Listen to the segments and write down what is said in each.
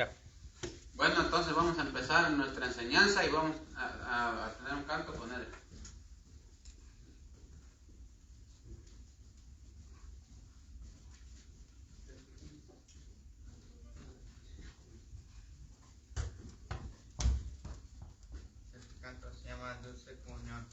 Ya. Bueno, entonces vamos a empezar nuestra enseñanza y vamos a tener un canto con él. Este canto se llama Dulce Comunión.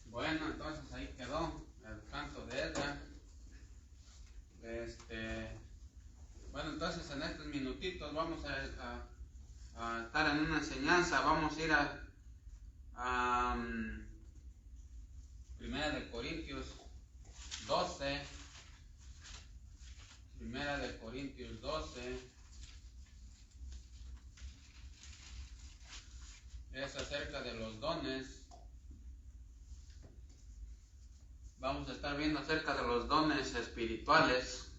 Bueno, entonces ahí quedó el canto de Edra. Bueno, entonces en estos minutitos vamos a estar en una enseñanza. Vamos a ir a Primera de Corintios 12. Primera de Corintios 12. Es acerca de los dones. Vamos a estar viendo acerca de los dones espirituales.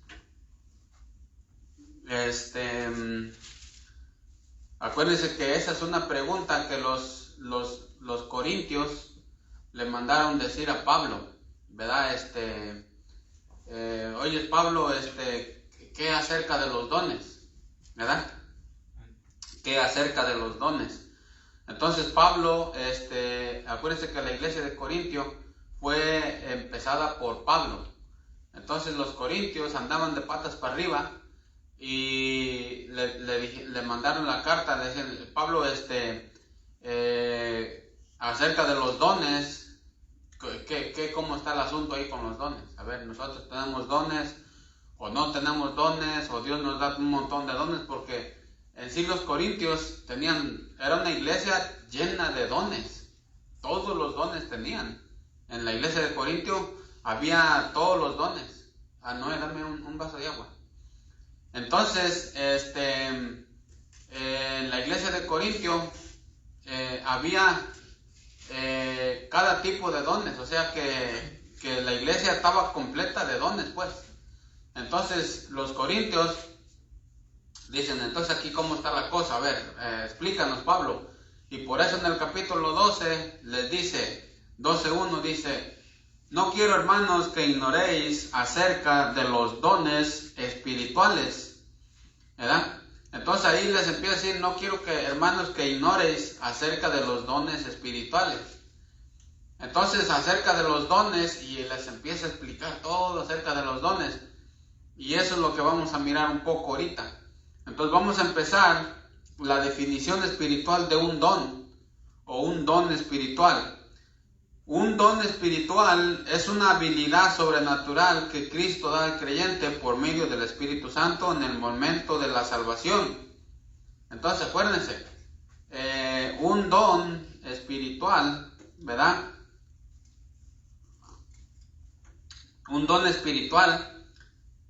Acuérdense que esa es una pregunta que los corintios le mandaron decir a Pablo, ¿verdad? Oye Pablo, ¿qué acerca de los dones? ¿Verdad? ¿Qué acerca de los dones? Entonces Pablo, acuérdense que la iglesia de Corintio fue empezada por Pablo. Entonces los corintios andaban de patas para arriba y le mandaron la carta, le decían, Pablo, acerca de los dones, ¿cómo está el asunto ahí con los dones? A ver, nosotros tenemos dones o no tenemos dones, o Dios nos da un montón de dones, porque en sí los corintios era una iglesia llena de dones, todos los dones tenían. En la iglesia de Corintio había todos los dones. Noé, dame un vaso de agua. Entonces, en la iglesia de Corintio había cada tipo de dones, o sea que la iglesia estaba completa de dones, pues. Entonces, los corintios dicen, entonces aquí cómo está la cosa, a ver, explícanos, Pablo. Y por eso en el capítulo 12 les dice, 12:1 dice, no quiero, hermanos, que ignoréis acerca de los dones espirituales, ¿verdad? Entonces ahí les empieza a decir, no quiero que, hermanos, que ignoréis acerca de los dones espirituales. Entonces acerca de los dones, y les empieza a explicar todo acerca de los dones, y eso es lo que vamos a mirar un poco ahorita. Entonces vamos a empezar la definición espiritual de un don, o un don espiritual. Un don espiritual es una habilidad sobrenatural que Cristo da al creyente por medio del Espíritu Santo en el momento de la salvación. Entonces acuérdense, un don espiritual, ¿verdad? Un don espiritual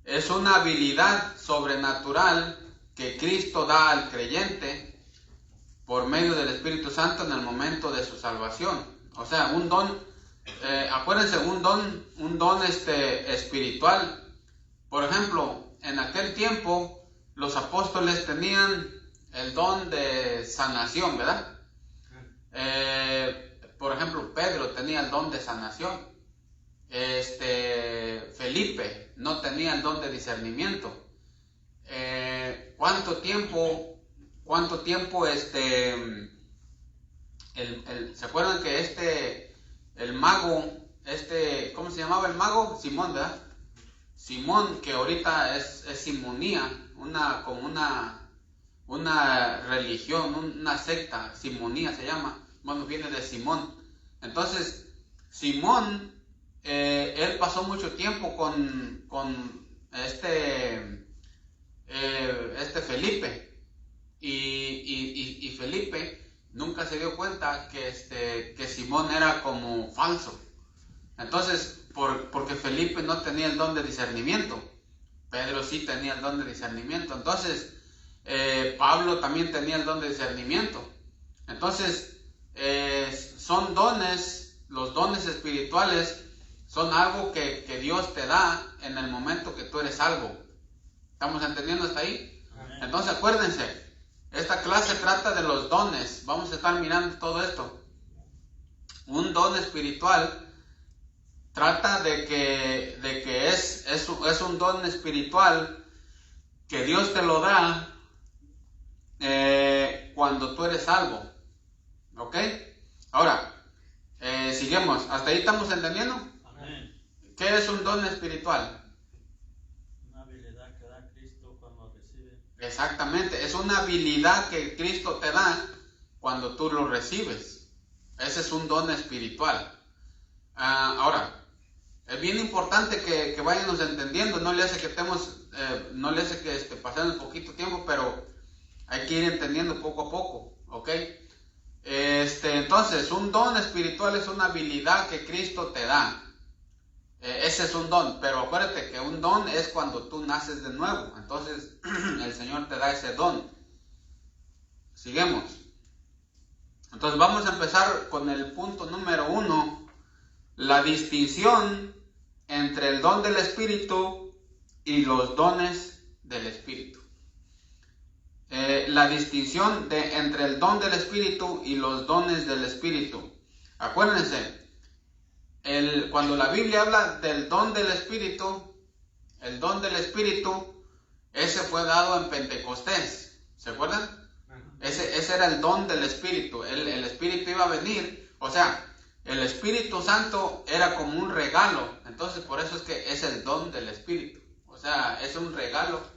es una habilidad sobrenatural que Cristo da al creyente por medio del Espíritu Santo en el momento de su salvación. O sea, un don, acuérdense, un don espiritual. Por ejemplo, en aquel tiempo los apóstoles tenían el don de sanación, ¿verdad? tenía el don de sanación. Felipe no tenía el don de discernimiento. ¿Cuánto tiempo ¿se acuerdan que el mago, ¿cómo se llamaba el mago? Simón, ¿verdad? Simón, que ahorita es simonía, como una religión, una secta, simonía se llama, bueno, viene de Simón. Entonces, Simón, él pasó mucho tiempo con Felipe, y Felipe nunca se dio cuenta que Simón era como falso. Entonces, porque Felipe no tenía el don de discernimiento, Pedro sí tenía el don de discernimiento. Entonces, Pablo también tenía el don de discernimiento. Entonces, son dones, los dones espirituales son algo que Dios te da en el momento que tú eres salvo. ¿Estamos entendiendo hasta ahí? Amén. Entonces, acuérdense, esta clase trata de los dones. Vamos a estar mirando todo esto. Un don espiritual trata de que es un don espiritual que Dios te lo da cuando tú eres salvo. ¿Ok? Ahora, sigamos. ¿Hasta ahí estamos entendiendo? Amén. ¿Qué es un don espiritual? Una habilidad que da Cristo cuando recibe. Exactamente, es una habilidad que Cristo te da cuando tú lo recibes. Ese es un don espiritual. Ahora, es bien importante que vayamos entendiendo. No le hace que pasemos poquito tiempo, pero hay que ir entendiendo poco a poco, ¿ok? Entonces, un don espiritual es una habilidad que Cristo te da. Ese es un don, pero acuérdate que un don es cuando tú naces de nuevo. Entonces, el Señor te da ese don. Sigamos. Entonces, vamos a empezar con el punto número 1. La distinción entre el don del Espíritu y los dones del Espíritu. La distinción entre el don del Espíritu y los dones del Espíritu. Acuérdense, cuando la Biblia habla del don del Espíritu, el don del Espíritu, ese fue dado en Pentecostés. ¿Se acuerdan? Ese era el don del Espíritu. El Espíritu iba a venir, o sea, el Espíritu Santo era como un regalo. Entonces, por eso es que es el don del Espíritu. O sea, es un regalo.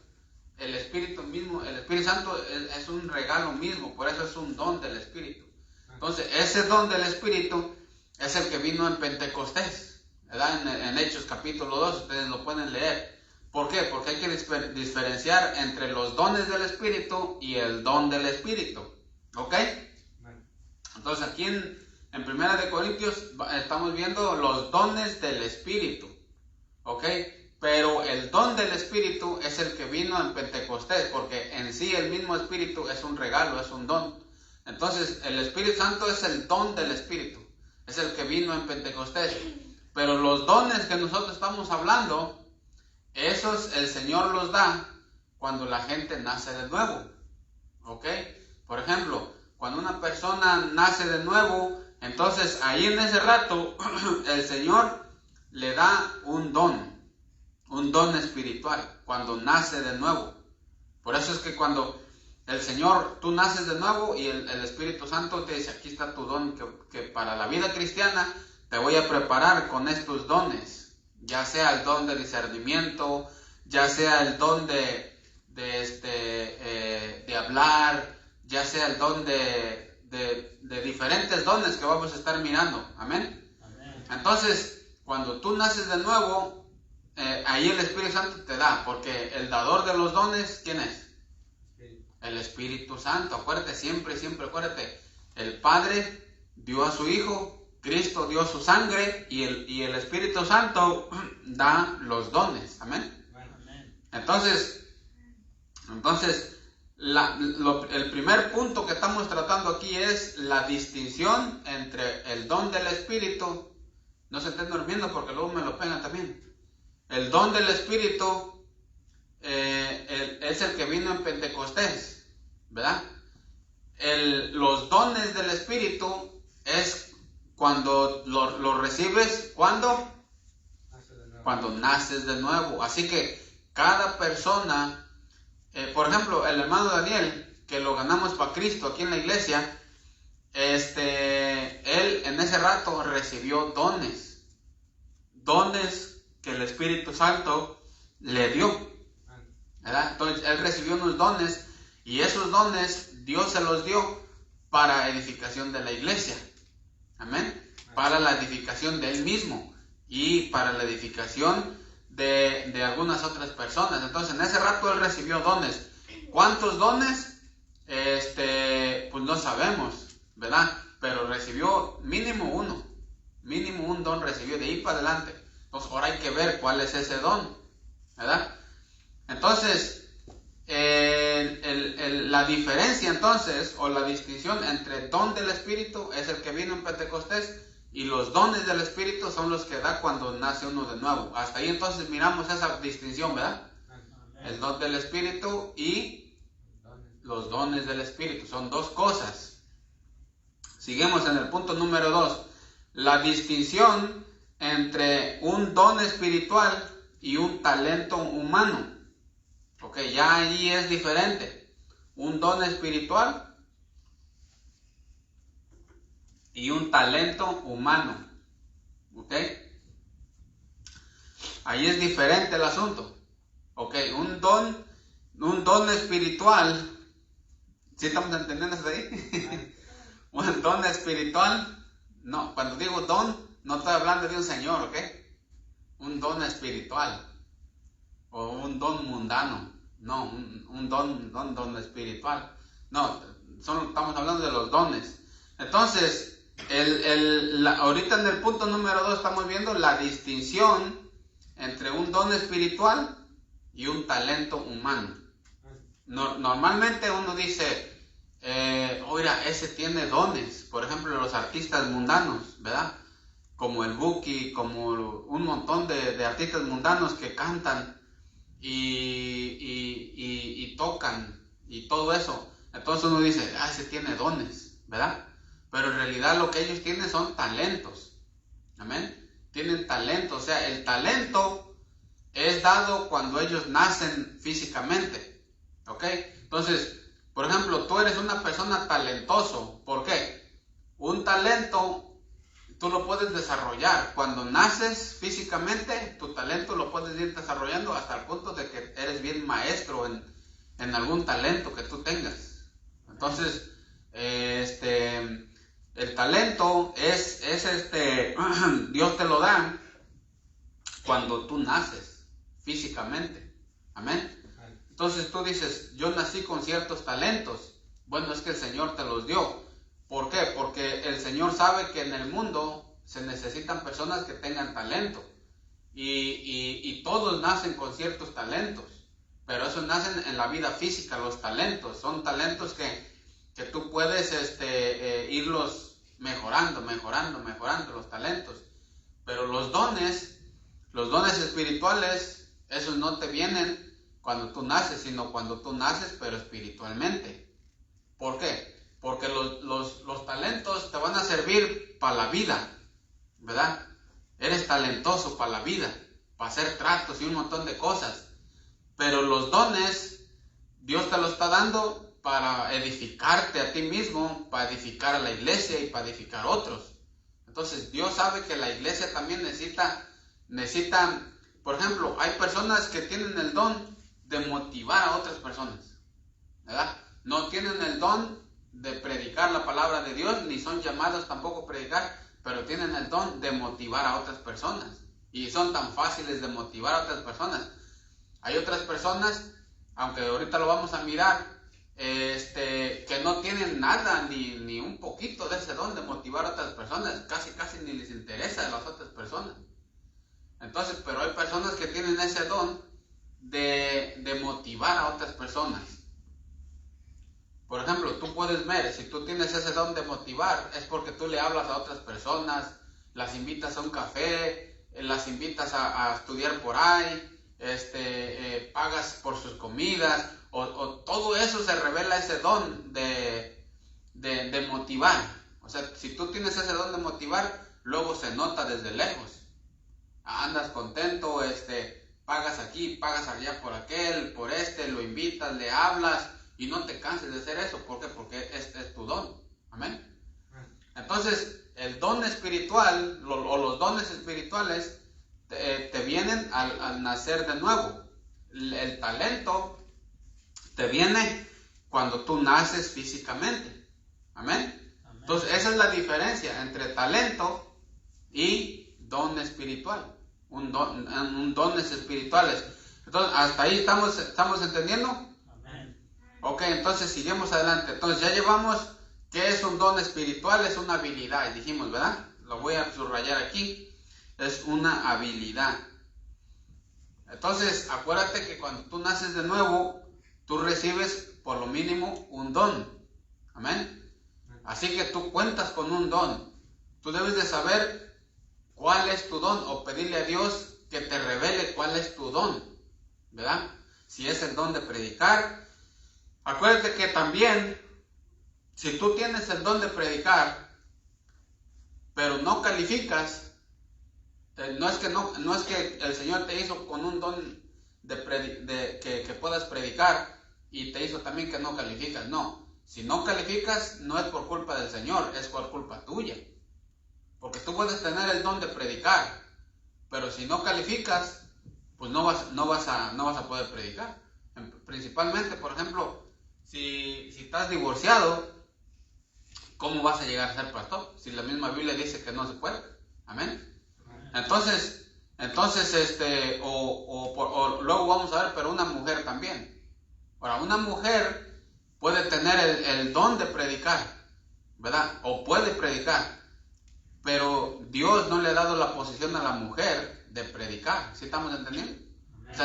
El Espíritu mismo, el Espíritu Santo es un regalo mismo. Por eso es un don del Espíritu. Entonces, ese don del Espíritu es el que vino en Pentecostés, ¿verdad? En Hechos capítulo 2, ustedes lo pueden leer. ¿Por qué? Porque hay que diferenciar entre los dones del Espíritu y el don del Espíritu. ¿Ok? Entonces, aquí en 1 de Corintios estamos viendo los dones del Espíritu. ¿Ok? Pero el don del Espíritu es el que vino en Pentecostés, porque en sí el mismo Espíritu es un regalo, es un don. Entonces, el Espíritu Santo es el don del Espíritu. Es el que vino en Pentecostés. Pero los dones que nosotros estamos hablando, esos el Señor los da cuando la gente nace de nuevo. ¿Ok? Por ejemplo, cuando una persona nace de nuevo, entonces ahí en ese rato el Señor le da un don espiritual, cuando nace de nuevo. Por eso es que cuando el Señor, tú naces de nuevo y el Espíritu Santo te dice, aquí está tu don, que para la vida cristiana te voy a preparar con estos dones, ya sea el don de discernimiento, ya sea el don de hablar, ya sea el don de diferentes dones que vamos a estar mirando. Amén. Amén. Entonces, cuando tú naces de nuevo, ahí el Espíritu Santo te da, porque el dador de los dones, ¿quién es? El Espíritu Santo. Acuérdate, siempre acuérdate, el Padre dio a su Hijo, Cristo dio su sangre, y el Espíritu Santo da los dones. Amén. Entonces el primer punto que estamos tratando aquí es la distinción entre el don del Espíritu. No se estén durmiendo porque luego me lo pegan también. El don del Espíritu es el que vino en Pentecostés, ¿verdad? Los dones del Espíritu es cuando lo recibes, ¿cuándo? Nace de nuevo. Cuando naces de nuevo. Así que cada persona, por ejemplo, el hermano Daniel, que lo ganamos para Cristo aquí en la iglesia, él en ese rato recibió dones que el Espíritu Santo le dio, ¿verdad? Entonces él recibió unos dones y esos dones Dios se los dio para edificación de la iglesia, amén, para la edificación de él mismo y para la edificación de algunas otras personas. Entonces en ese rato él recibió dones. ¿Cuántos dones? Pues no sabemos, ¿verdad? Pero recibió mínimo un don recibió de ahí para adelante. Entonces ahora hay que ver cuál es ese don, ¿verdad? Entonces la diferencia entonces, o la distinción entre don del Espíritu es el que vino en Pentecostés, y los dones del Espíritu son los que da cuando nace uno de nuevo. Hasta ahí entonces miramos esa distinción, ¿verdad? El don del Espíritu y los dones del Espíritu son dos cosas. Seguimos en el punto número 2. La distinción entre un don espiritual y un talento humano. Ok, ya allí es diferente. Un don espiritual y un talento humano. Ok, ahí es diferente el asunto. Ok, un don espiritual. ¿Sí estamos entendiendo hasta ahí? Un don espiritual. No, cuando digo don, no estoy hablando de un señor, ¿ok? Un don espiritual. O un don mundano. No, un don espiritual. No, estamos hablando de los dones. Entonces, ahorita en el punto número 2 estamos viendo la distinción entre un don espiritual y un talento humano. Normalmente uno dice, oiga, ese tiene dones. Por ejemplo, los artistas mundanos, ¿verdad? Como el Buki, como un montón de artistas mundanos que cantan y tocan y todo eso. Entonces uno dice, ese tiene dones, ¿verdad? Pero en realidad lo que ellos tienen son talentos. Amén. Tienen talento. O sea, el talento es dado cuando ellos nacen físicamente. ¿Ok? Entonces, por ejemplo, tú eres una persona talentoso. ¿Por qué? Un talento tú lo puedes desarrollar. Cuando naces físicamente, tu talento lo puedes ir desarrollando hasta el punto de que eres bien maestro en algún talento que tú tengas. Entonces, el talento es Dios te lo da cuando tú naces físicamente. Amén. Entonces tú dices, yo nací con ciertos talentos. Bueno, es que el Señor te los dio. ¿Por qué? Porque el Señor sabe que en el mundo se necesitan personas que tengan talento. Y todos nacen con ciertos talentos. Pero esos nacen en la vida física, los talentos. Son talentos que tú puedes irlos mejorando los talentos. Pero los dones espirituales, esos no te vienen cuando tú naces, sino cuando tú naces, pero espiritualmente. ¿Por qué? Porque los talentos te van a servir para la vida, ¿verdad? Eres talentoso para la vida, para hacer tratos y un montón de cosas. Pero los dones, Dios te los está dando para edificarte a ti mismo, para edificar a la iglesia y para edificar a otros. Entonces Dios sabe que la iglesia también necesita, por ejemplo, hay personas que tienen el don de motivar a otras personas, ¿verdad? No tienen el don de predicar la palabra de Dios, ni son llamados tampoco a predicar, pero tienen el don de motivar a otras personas. Y son tan fáciles de motivar a otras personas. Hay otras personas, aunque ahorita lo vamos a mirar, que no tienen nada, ni un poquito de ese don de motivar a otras personas. Casi ni les interesa a las otras personas. Entonces, pero hay personas que tienen ese don de motivar a otras personas. Por ejemplo, tú puedes ver, si tú tienes ese don de motivar, es porque tú le hablas a otras personas, las invitas a un café, las invitas a estudiar por ahí, pagas por sus comidas, o todo eso se revela ese don de motivar. O O sea, si tú tienes ese don de motivar, luego se nota desde lejos. Andas contento, pagas aquí, pagas allá por aquel, por lo invitas, le hablas y no te canses de hacer eso. ¿Por qué? Porque este es tu don. Amén. Entonces, el don espiritual o los dones espirituales te vienen al nacer de nuevo. El talento te viene cuando tú naces físicamente. Amén. Entonces, esa es la diferencia entre talento y don espiritual. Dones espirituales. Entonces, ¿hasta ahí estamos entendiendo? Amén. Ok, entonces seguimos adelante. Entonces, ya llevamos qué es un don espiritual, es una habilidad, dijimos, ¿verdad? Lo voy a subrayar aquí. Es una habilidad. Entonces, acuérdate que cuando tú naces de nuevo, tú recibes por lo mínimo un don. Amén. Así que tú cuentas con un don. Tú debes de saber cuál es tu don o pedirle a Dios que te revele cuál es tu don, ¿verdad? Si es el don de predicar. Acuérdate que también, si tú tienes el don de predicar, pero no calificas, no es que el Señor te hizo con un don que puedas predicar y te hizo también que no calificas, no. Si no calificas, no es por culpa del Señor, es por culpa tuya. Porque tú puedes tener el don de predicar, pero si no calificas, pues no vas a poder predicar. Principalmente, por ejemplo, si estás divorciado, ¿cómo vas a llegar a ser pastor? Si la misma Biblia dice que no se puede. Amén. Entonces, luego vamos a ver, pero una mujer también. Ahora, una mujer puede tener el don de predicar, ¿verdad? O puede predicar, pero Dios no le ha dado la posición a la mujer de predicar. ¿Sí estamos entendiendo? O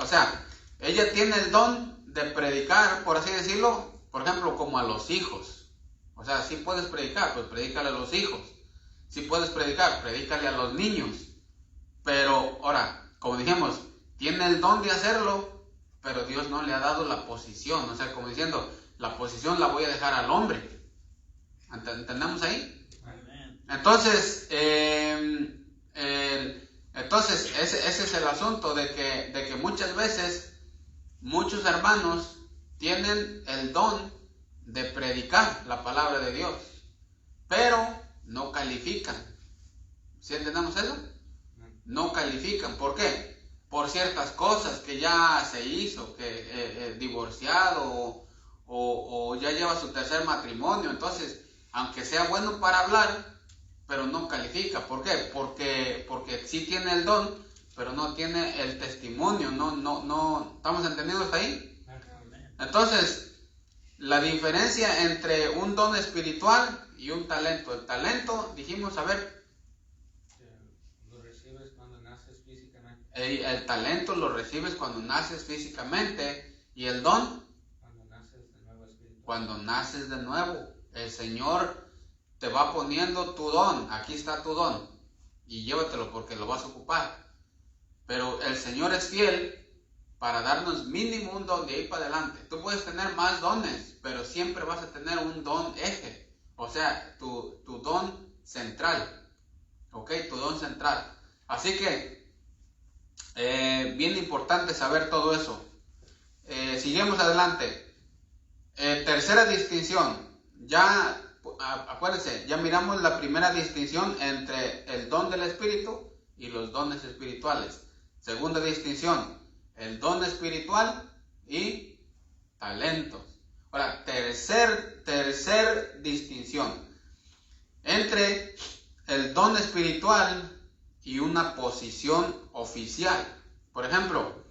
sea, ella tiene el don de predicar, por así decirlo, por ejemplo, como a los hijos. O sea, si puedes predicar, pues predícale a los hijos. Si puedes predicar, predícale a los niños. Pero, ahora, como dijimos, tiene el don de hacerlo, pero Dios no le ha dado la posición. O sea, como diciendo, la posición la voy a dejar al hombre. ¿Entendemos ahí? Amén. Entonces, ese es el asunto de que muchas veces muchos hermanos tienen el don de predicar la palabra de Dios, pero no califican. ¿Sí entendemos eso? No califican. ¿Por qué? Por ciertas cosas que ya se hizo, que divorciado o ya lleva su tercer matrimonio. Entonces, aunque sea bueno para hablar, pero no califica. ¿Por qué? Porque sí tiene el don, pero no tiene el testimonio. No. ¿Estamos entendiendo hasta ahí? Entonces, la diferencia entre un don espiritual y un talento. El talento, dijimos, a ver. Lo recibes cuando naces físicamente. El talento lo recibes cuando naces físicamente. ¿Y el don? Cuando naces de nuevo espiritual. Cuando naces de nuevo. El Señor te va poniendo tu don. Aquí está tu don. Y llévatelo porque lo vas a ocupar. Pero el Señor es fiel para darnos mínimo un don de ahí para adelante. Tú puedes tener más dones, pero siempre vas a tener un don eje. O sea, tu don central. ¿Ok? Tu don central. Así que, bien importante saber todo eso. Seguimos adelante. Tercera distinción. Ya, acuérdense, ya miramos la primera distinción entre el don del Espíritu y los dones espirituales. Segunda distinción, el don espiritual y talentos. Ahora, tercer distinción entre el don espiritual y una posición oficial. Por ejemplo,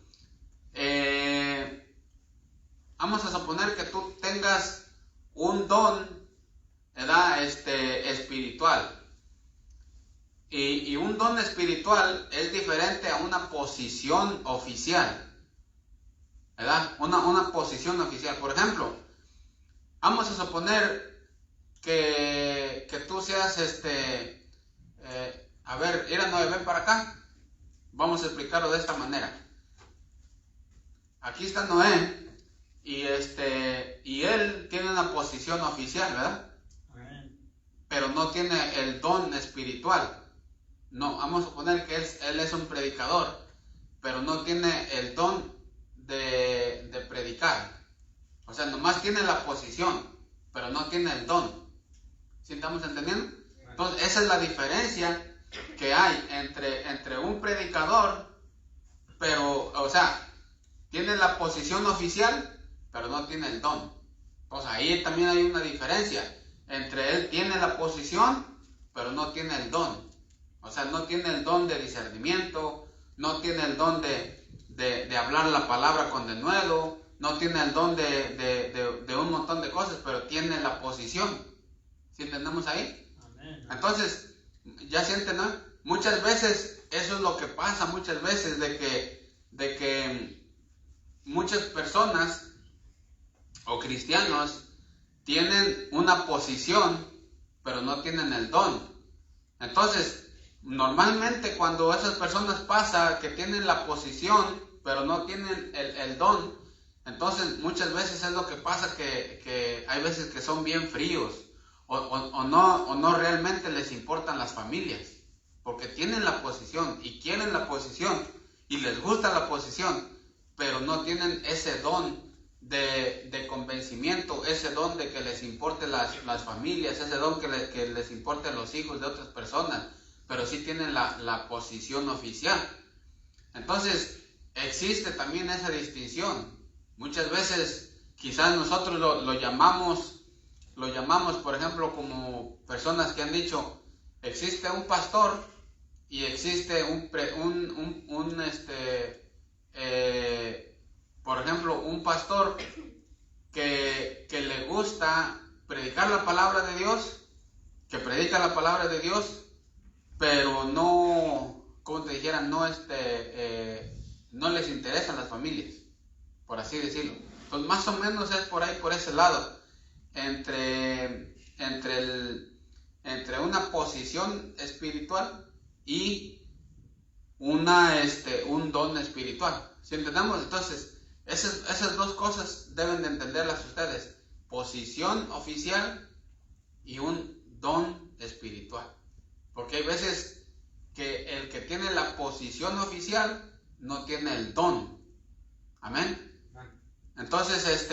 vamos a suponer que tú tengas un don, ¿verdad? Espiritual. Y un don espiritual es diferente a una posición oficial, ¿verdad? Una posición oficial. Por ejemplo, vamos a suponer que tú seas, a ver, Noé, ven para acá. Vamos a explicarlo de esta manera. Aquí está Noé y él tiene una posición oficial, ¿verdad? Amén. Pero no tiene el don espiritual. No, vamos a suponer que él es un predicador, pero no tiene el don de predicar. O sea, nomás tiene la posición, pero no tiene el don. ¿Sí estamos entendiendo? Entonces, esa es la diferencia que hay entre un predicador, pero, o sea, tiene la posición oficial, pero no tiene el don. Entonces, ahí también hay una diferencia. Entre él tiene la posición, pero no tiene el don. O sea, no tiene el don de discernimiento, no tiene el don de hablar la palabra con denuedo, no tiene el don de un montón de cosas, pero tiene la posición. ¿Sí entendemos ahí? Amén. Entonces, ya sienten, ¿no? Muchas veces, eso es lo que pasa, muchas veces, de que muchas personas o cristianos tienen una posición, pero no tienen el don. Entonces, normalmente cuando esas personas pasa que tienen la posición, pero no tienen el don, entonces muchas veces es lo que pasa que hay veces que son bien fríos o no realmente les importan las familias, porque tienen la posición y quieren la posición y les gusta la posición, pero no tienen ese don de convencimiento, ese don de que les importe las familias, ese don que les importe los hijos de otras personas, pero sí tienen la posición oficial. Entonces, existe también esa distinción. Muchas veces, quizás nosotros lo llamamos, por ejemplo, como personas que han dicho, existe un pastor y existe por ejemplo, un pastor que le gusta predicar la palabra de Dios, que predica la palabra de Dios, pero no, como te dijera, no les interesan las familias, por así decirlo. Entonces, más o menos es por ahí, por ese lado, entre una posición espiritual y un don espiritual. ¿Sí entendemos? Entonces, esas dos cosas deben de entenderlas ustedes: posición oficial y un don espiritual. Porque hay veces que el que tiene la posición oficial no tiene el don. Amén. Entonces,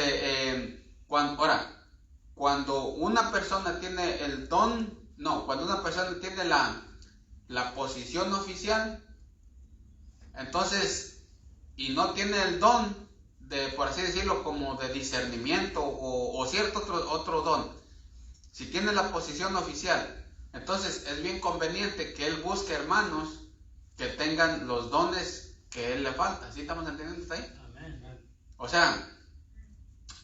cuando una persona tiene el don, cuando una persona tiene la posición oficial, entonces, y no tiene el don de, por así decirlo, como de discernimiento o cierto otro don, si tiene la posición oficial, entonces es bien conveniente que él busque hermanos que tengan los dones que a él le falta. ¿Sí estamos entendiendo hasta ahí? Amén. O sea,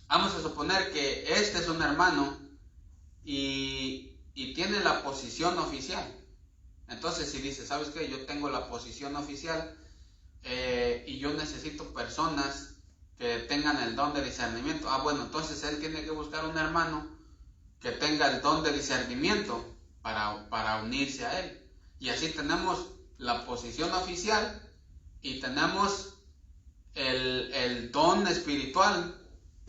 vamos a suponer que este es un hermano y tiene la posición oficial. Entonces, si dice, ¿sabes qué? Yo tengo la posición oficial y yo necesito personas que tengan el don de discernimiento. Bueno, entonces él tiene que buscar un hermano que tenga el don de discernimiento para unirse a él. Y así tenemos la posición oficial y tenemos el don espiritual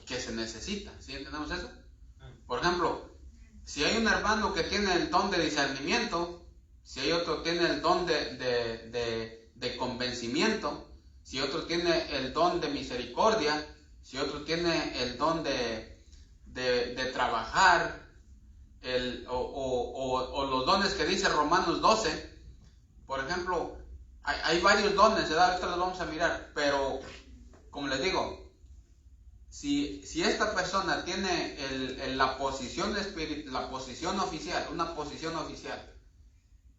que se necesita. ¿Sí entendemos eso? Por ejemplo, si hay un hermano que tiene el don de discernimiento, si hay otro que tiene el don de convencimiento, si otro tiene el don de misericordia, si otro tiene el don de trabajar, o los dones que dice Romanos 12, por ejemplo, hay varios dones, ¿verdad? Ahorita los vamos a mirar, pero como les digo, si esta persona tiene la posición oficial, una posición oficial,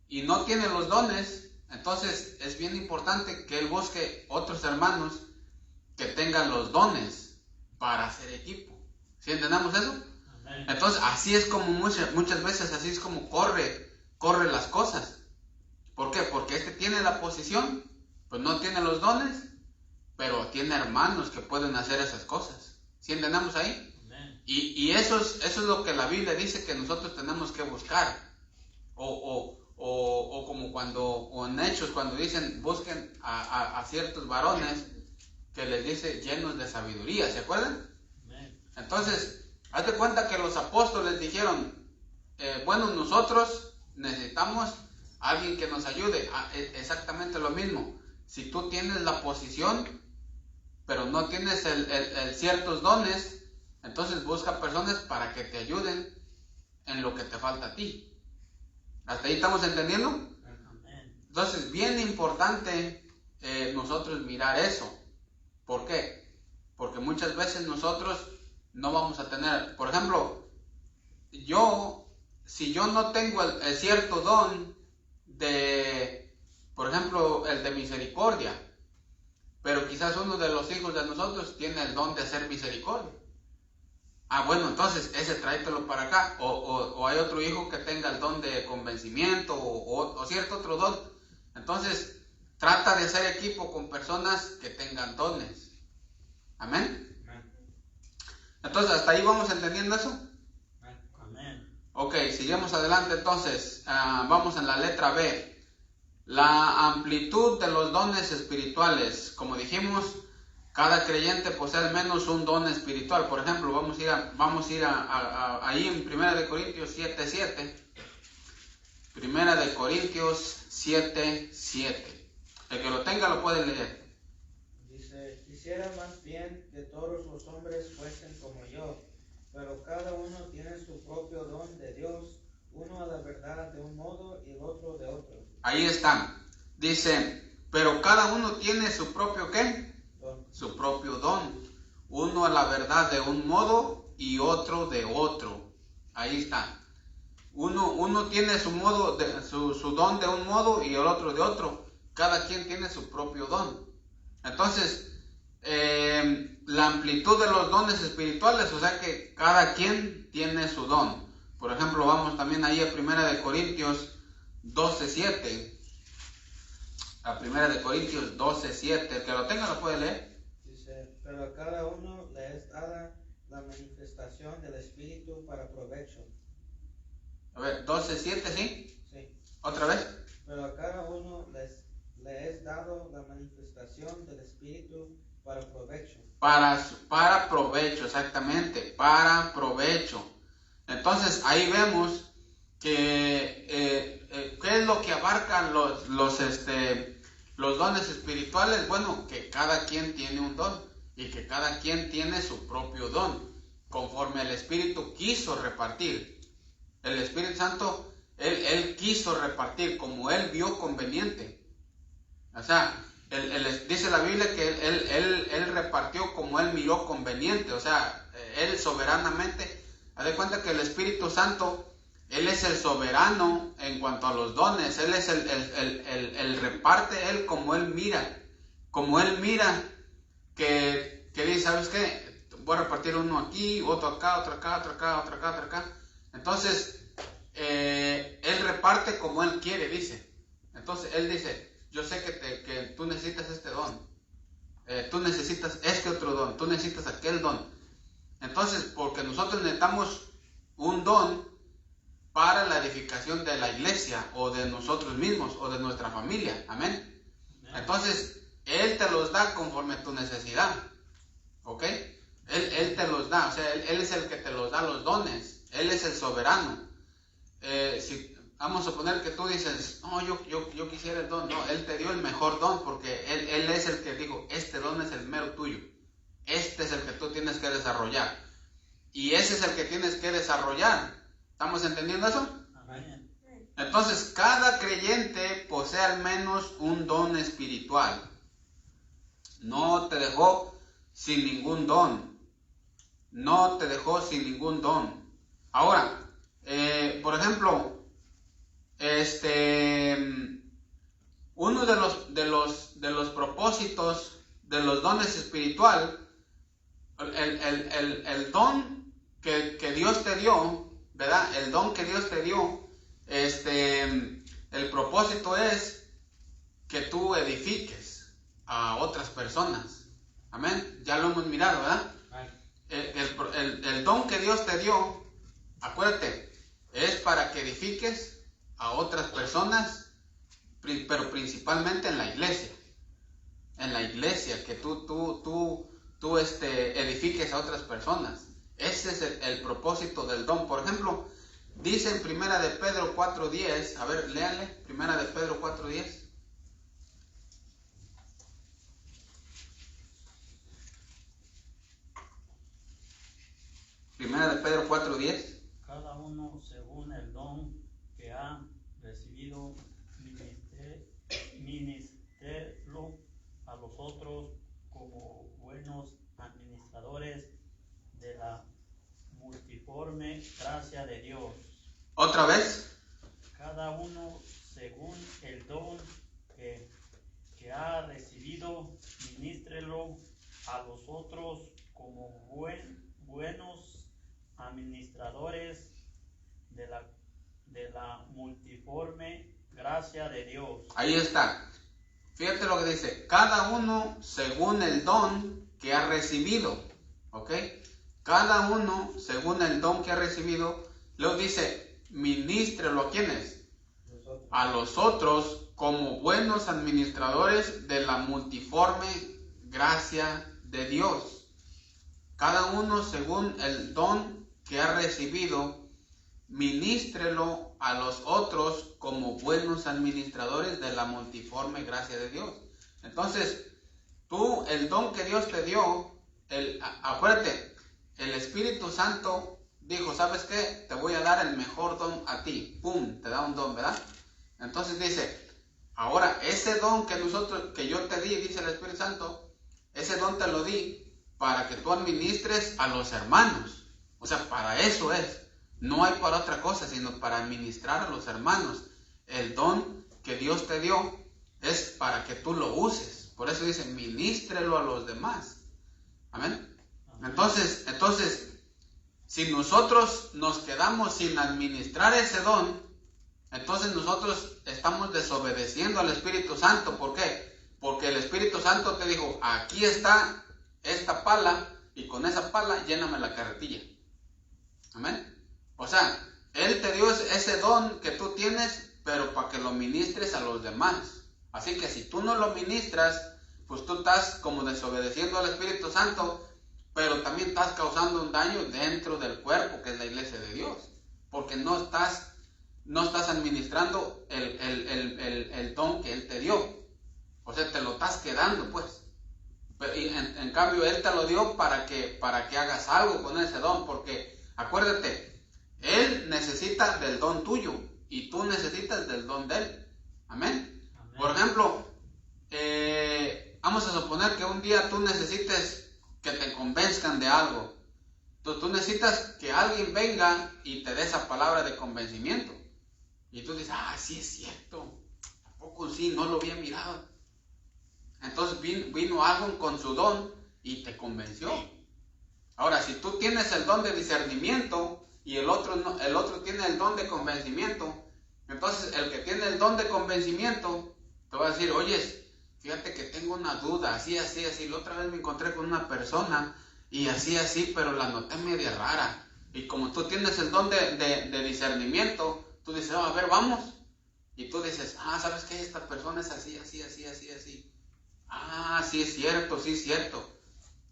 y no tiene los dones, entonces es bien importante que él busque otros hermanos que tengan los dones para hacer equipo. ¿Sí entendemos eso? Amén. Entonces, así es como muchas veces, así es como corre las cosas. ¿Por qué? Porque tiene la posición, pues no tiene los dones, pero tiene hermanos que pueden hacer esas cosas. ¿Sí entendemos ahí? Amén. Y eso es lo que la Biblia dice que nosotros tenemos que buscar. O como en Hechos, cuando dicen busquen a ciertos varones, que les dice llenos de sabiduría, ¿se acuerdan? Entonces, haz de cuenta que los apóstoles dijeron, bueno, nosotros necesitamos a alguien que nos ayude. Exactamente lo mismo. Si tú tienes la posición, pero no tienes el ciertos dones, entonces busca personas para que te ayuden en lo que te falta a ti. ¿Hasta ahí estamos entendiendo? Amén. Entonces, bien importante nosotros mirar eso. ¿Por qué? Porque muchas veces nosotros no vamos a tener, por ejemplo, si yo no tengo el cierto don de, por ejemplo, el de misericordia, pero quizás uno de los hijos de nosotros tiene el don de hacer misericordia. Bueno, entonces ese tráetelo para acá. O hay otro hijo que tenga el don de convencimiento o cierto otro don. Entonces, trata de hacer equipo con personas que tengan dones. Amén. Entonces, ¿hasta ahí vamos entendiendo eso? Amén. Ok, sigamos adelante entonces. Vamos en la letra B. La amplitud de los dones espirituales. Como dijimos, cada creyente posee al menos un don espiritual. Por ejemplo, vamos a ir ahí en 1 Corintios 7:7. 1 Corintios 7:7. El que lo tenga lo puede leer. Dice, quisiera más bien que todos los hombres fuesen como yo, pero cada uno tiene su propio don de Dios, uno a la verdad de un modo y el otro de otro. Ahí está. Dice, pero cada uno tiene su propio ¿qué? Su propio don. Uno a la verdad de un modo y otro de otro. Ahí está. Uno tiene su modo, su don de un modo y el otro de otro. Cada quien tiene su propio don. Entonces, la amplitud de los dones espirituales, o sea que cada quien tiene su don. Por ejemplo, vamos también ahí a 1 Corintios 12:7. A 1 Corintios 12:7. El que lo tenga lo puede leer. Dice, pero a cada uno le es dada la manifestación del Espíritu para provecho. A ver, 12:7, ¿sí? Sí. ¿Otra vez? Pero a cada uno le es dado la manifestación del Espíritu para provecho. Para provecho, exactamente, para provecho. Entonces ahí vemos que ¿qué es lo que abarcan los dones espirituales? Bueno, que cada quien tiene un don y que cada quien tiene su propio don, conforme el Espíritu quiso repartir. El Espíritu Santo, Él quiso repartir como Él vio conveniente. O sea, dice la Biblia que él repartió como Él miró conveniente. O sea, Él soberanamente. Haz de cuenta que el Espíritu Santo, Él es el soberano en cuanto a los dones. Él es el reparte Él como Él mira. Como Él mira que dice, ¿sabes qué? Voy a repartir uno aquí, otro acá, otro acá, otro acá, otro acá, otro acá. Entonces, Él reparte como Él quiere, dice. Entonces, Él dice, yo sé que tú necesitas este don. Tú necesitas este otro don. Tú necesitas aquel don. Entonces, porque nosotros necesitamos un don para la edificación de la iglesia, o de nosotros mismos, o de nuestra familia. Amén. Entonces, Él te los da conforme a tu necesidad. ¿Ok? Él te los da. O sea, Él es el que te los da los dones. Él es el soberano. Si vamos a suponer que tú dices, no, yo quisiera el don. No, Él te dio el mejor don, porque Él es el que dijo, este don es el mero tuyo. Este es el que tú tienes que desarrollar. Y ese es el que tienes que desarrollar. ¿Estamos entendiendo eso? Amén. Entonces, cada creyente posee al menos un don espiritual. No te dejó sin ningún don. No te dejó sin ningún don. Ahora, por ejemplo, uno de los propósitos de los dones espirituales, el don que Dios te dio, ¿verdad? El don que Dios te dio, el propósito es que tú edifiques a otras personas. Amén. Ya lo hemos mirado, ¿verdad? El don que Dios te dio, acuérdate, es para que edifiques a otras personas, pero principalmente en la iglesia. En la iglesia, que tú edifiques a otras personas. Ese es el propósito del don. Por ejemplo, dice en 1 de Pedro 4:10, a ver, léanle, 1 de Pedro 4:10. Primera de Pedro 4:10. Cada uno según el don que ha recibido, ministrelo a los otros como buenos administradores de la multiforme gracia de Dios. Otra vez. Cada uno según el don que ha recibido, ministrelo a los otros como buenos administradores de la multiforme gracia de Dios. Ahí está. Fíjate lo que dice. Cada uno según el don que ha recibido. ¿Ok? Cada uno según el don que ha recibido. Luego dice, ministrelo a quiénes. A los otros como buenos administradores de la multiforme gracia de Dios. Cada uno según el don que ha recibido, ministrelo a los otros como buenos administradores de la multiforme gracia de Dios. Entonces, tú, el don que Dios te dio, acuérdate, el Espíritu Santo dijo, ¿sabes qué? Te voy a dar el mejor don a ti. ¡Pum! Te da un don, ¿verdad? Entonces dice, ahora ese don que yo te di, dice el Espíritu Santo, ese don te lo di para que tú administres a los hermanos. O sea, para eso es. No hay para otra cosa, sino para administrar a los hermanos. El don que Dios te dio es para que tú lo uses. Por eso dice, ministrelo a los demás. Amén. Entonces, si nosotros nos quedamos sin administrar ese don, entonces nosotros estamos desobedeciendo al Espíritu Santo. ¿Por qué? Porque el Espíritu Santo te dijo, aquí está esta pala, y con esa pala lléname la carretilla. Amén. O sea, Él te dio ese don que tú tienes, pero para que lo ministres a los demás. Así que si tú no lo ministras, pues tú estás como desobedeciendo al Espíritu Santo, pero también estás causando un daño dentro del cuerpo, que es la iglesia de Dios. Porque no estás administrando el don que Él te dio. O sea, te lo estás quedando, pues. Pero, en cambio, Él te lo dio para que hagas algo con ese don. Porque, acuérdate, Él necesita del don tuyo y tú necesitas del don de Él. Amén. Amén. Por ejemplo, vamos a suponer que un día tú necesites que te convenzcan de algo. Tú necesitas que alguien venga y te dé esa palabra de convencimiento. Y tú dices, sí es cierto. ¿A poco sí? No lo había mirado. Entonces vino alguien con su don y te convenció. Ahora, si tú tienes el don de discernimiento y el otro tiene el don de convencimiento, entonces el que tiene el don de convencimiento te va a decir, oye, fíjate que tengo una duda, así. La otra vez me encontré con una persona y así, pero la noté media rara. Y como tú tienes el don de discernimiento, tú dices, a ver, vamos. Y tú dices, ¿sabes qué? Esta persona es así. Sí es cierto.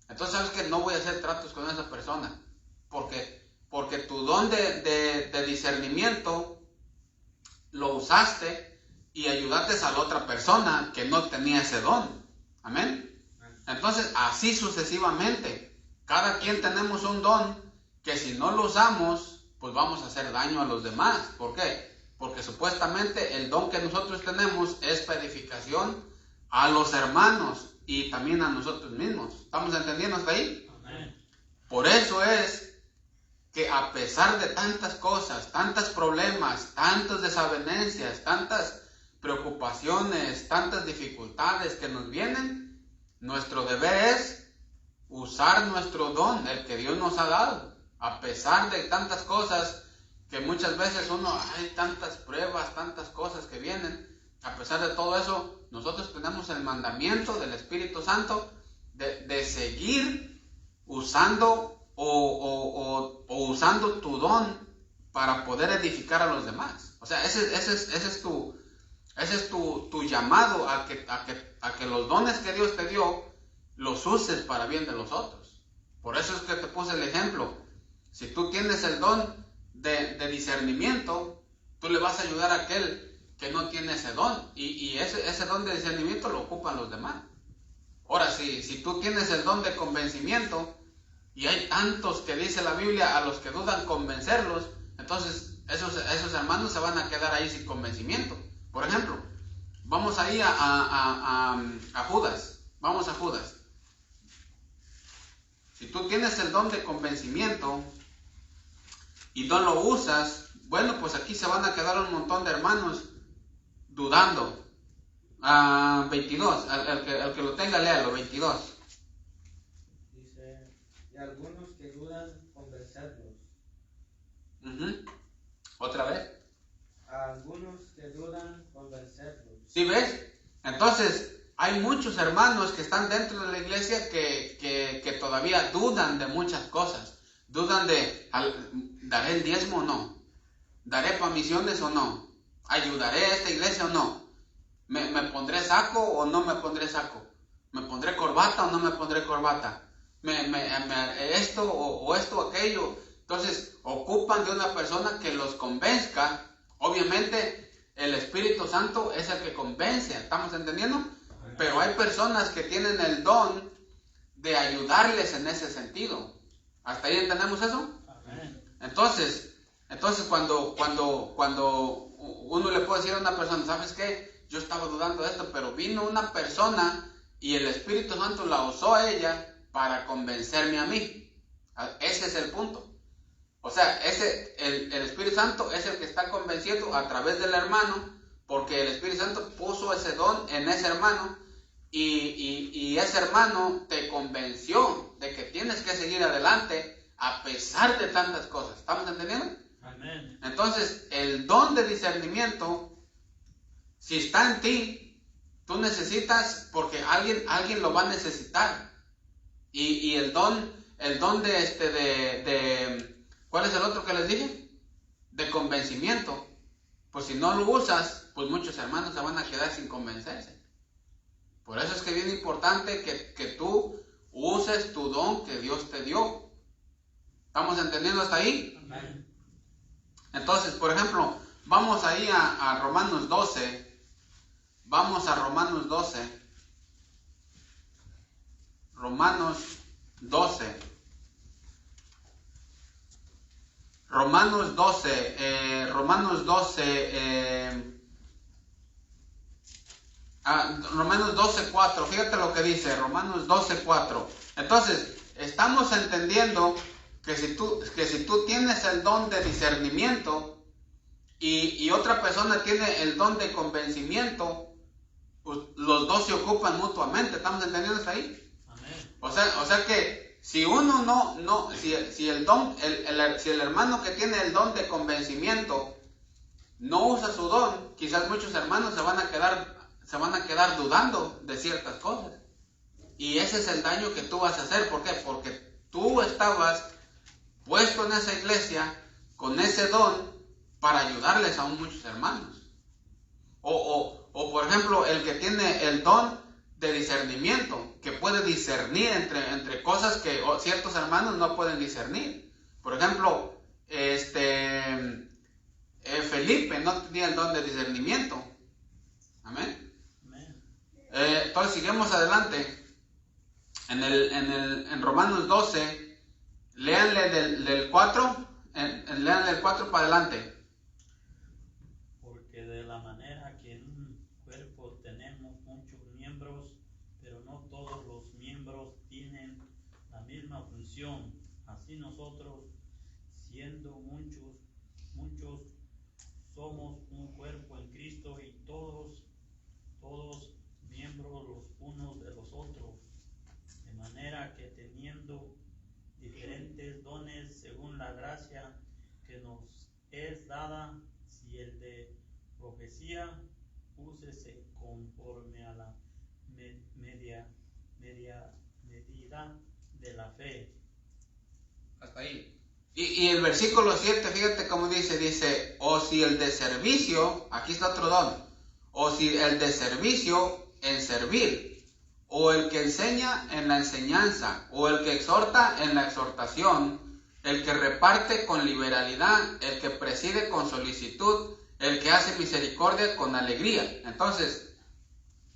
Entonces, ¿sabes qué? No voy a hacer tratos con esa persona. Porque tu don de discernimiento lo usaste y ayudaste a la otra persona que no tenía ese don. Amén. Entonces, así sucesivamente. Cada quien tenemos un don que si no lo usamos, pues vamos a hacer daño a los demás. ¿Por qué? Porque supuestamente el don que nosotros tenemos es para edificación a los hermanos y también a nosotros mismos. ¿Estamos entendiendo hasta ahí? Amén. Por eso es que a pesar de tantas cosas, tantos problemas, tantas desavenencias, tantas preocupaciones, tantas dificultades que nos vienen, nuestro deber es usar nuestro don, el que Dios nos ha dado. A pesar de tantas cosas que muchas veces hay tantas pruebas, tantas cosas que vienen, a pesar de todo eso, nosotros tenemos el mandamiento del Espíritu Santo de seguir usando o usando tu don para poder edificar a los demás. O sea, ese es tu llamado a que los dones que Dios te dio los uses para bien de los otros. Por eso es que te puse el ejemplo. Si tú tienes el don de discernimiento, tú le vas a ayudar a aquel que no tiene ese don. Y ese don de discernimiento lo ocupan los demás. Ahora, si tú tienes el don de convencimiento, y hay tantos que dice la Biblia, a los que dudan convencerlos, entonces esos hermanos se van a quedar ahí sin convencimiento. Por ejemplo, vamos ahí a Judas. Vamos a Judas. Si tú tienes el don de convencimiento y no lo usas, bueno, pues aquí se van a quedar un montón de hermanos dudando. 22, el que lo tenga, léalo, 22. Dice, y algunos que dudan convencerlos. ¿Otra vez? A algunos que dudan convencerlos. ¿Sí ves? Entonces, hay muchos hermanos que están dentro de la iglesia que todavía dudan de muchas cosas. Dudan de, ¿daré el diezmo o no? ¿Daré para misiones o no? ¿Ayudaré a esta iglesia o no? ¿Me pondré saco o no me pondré saco? ¿Me pondré corbata o no me pondré corbata? ¿Esto o esto o aquello? Entonces, ocupan de una persona que los convenzca. Obviamente, el Espíritu Santo es el que convence. ¿Estamos entendiendo? Pero hay personas que tienen el don de ayudarles en ese sentido. ¿Hasta ahí entendemos eso? Entonces cuando uno le puede decir a una persona, ¿sabes qué? Yo estaba dudando de esto, pero vino una persona y el Espíritu Santo la usó a ella para convencerme a mí. Ese es el punto. O sea, el Espíritu Santo es el que está convenciendo a través del hermano, porque el Espíritu Santo puso ese don en ese hermano y ese hermano te convenció de que tienes que seguir adelante a pesar de tantas cosas. ¿Estamos entendiendo? Amén. Entonces, el don de discernimiento, si está en ti, tú necesitas, porque alguien lo va a necesitar. Y el don de ¿cuál es el otro que les dije? De convencimiento. Pues si no lo usas, pues muchos hermanos se van a quedar sin convencerse. Por eso es que es bien importante que tú uses tu don que Dios te dio. ¿Estamos entendiendo hasta ahí? Amén. Entonces, por ejemplo, vamos ahí a Romanos 12. Vamos a Romanos 12. Romanos 12. Romanos 12. Romanos 12:4. Fíjate lo que dice. Romanos 12:4. Entonces, estamos entendiendo que si tú tienes el don de discernimiento y otra persona tiene el don de convencimiento, pues los dos se ocupan mutuamente. ¿Estamos entendiendo hasta ahí? Amén. O sea que si uno si el hermano que tiene el don de convencimiento no usa su don, quizás muchos hermanos se van a quedar dudando de ciertas cosas. Y ese es el daño que tú vas a hacer. ¿Por qué? Porque tú estabas puesto en esa iglesia con ese don para ayudarles a muchos hermanos. O por ejemplo, el que tiene el don de discernimiento, que puede discernir entre cosas que ciertos hermanos no pueden discernir. Por ejemplo, Felipe no tenía el don de discernimiento. Amén. Entonces sigamos adelante. En Romanos 12, léanle del 4, léanle el 4 para adelante. Porque de la manera que en un cuerpo tenemos muchos miembros, pero no todos los miembros tienen la misma función, así nosotros, siendo muchos, somos un cuerpo en Cristo y todos miembros los unos de los otros, de manera que teniendo diferentes dones según la gracia que nos es dada, si el de profecía, úsese conforme a la medida de la fe. Hasta ahí. Y el versículo 7, fíjate cómo dice, o si el de servicio, aquí está otro don, o si el de servicio en servir, o el que enseña en la enseñanza, o el que exhorta en la exhortación, el que reparte con liberalidad, el que preside con solicitud, el que hace misericordia con alegría. Entonces,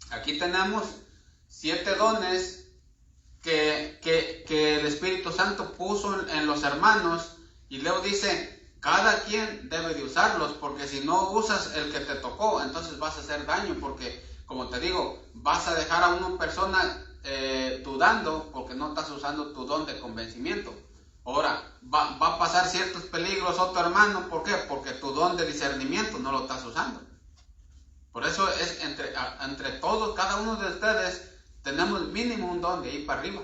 aquí tenemos 7 dones que el Espíritu Santo puso en los hermanos, y luego dice, cada quien debe de usarlos, porque si no usas el que te tocó, entonces vas a hacer daño, porque como te digo, vas a dejar a una persona dudando porque no estás usando tu don de convencimiento. Ahora, va a pasar ciertos peligros otro hermano, ¿por qué? Porque tu don de discernimiento no lo estás usando. Por eso es entre todos, cada uno de ustedes, tenemos mínimo un don de ahí para arriba.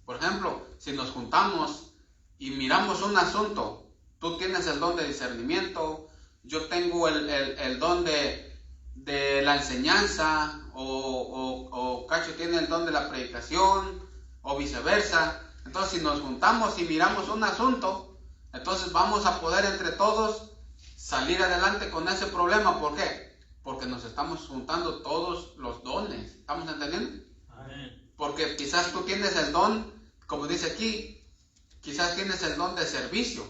Por ejemplo, si nos juntamos y miramos un asunto, tú tienes el don de discernimiento, yo tengo el don de la enseñanza, o Cacho tiene el don de la predicación, o viceversa. Entonces, si nos juntamos y miramos un asunto, entonces vamos a poder entre todos salir adelante con ese problema. ¿Por qué? Porque nos estamos juntando todos los dones. ¿Estamos entendiendo? Amén. Porque quizás tú tienes el don, como dice aquí, quizás tienes el don de servicio.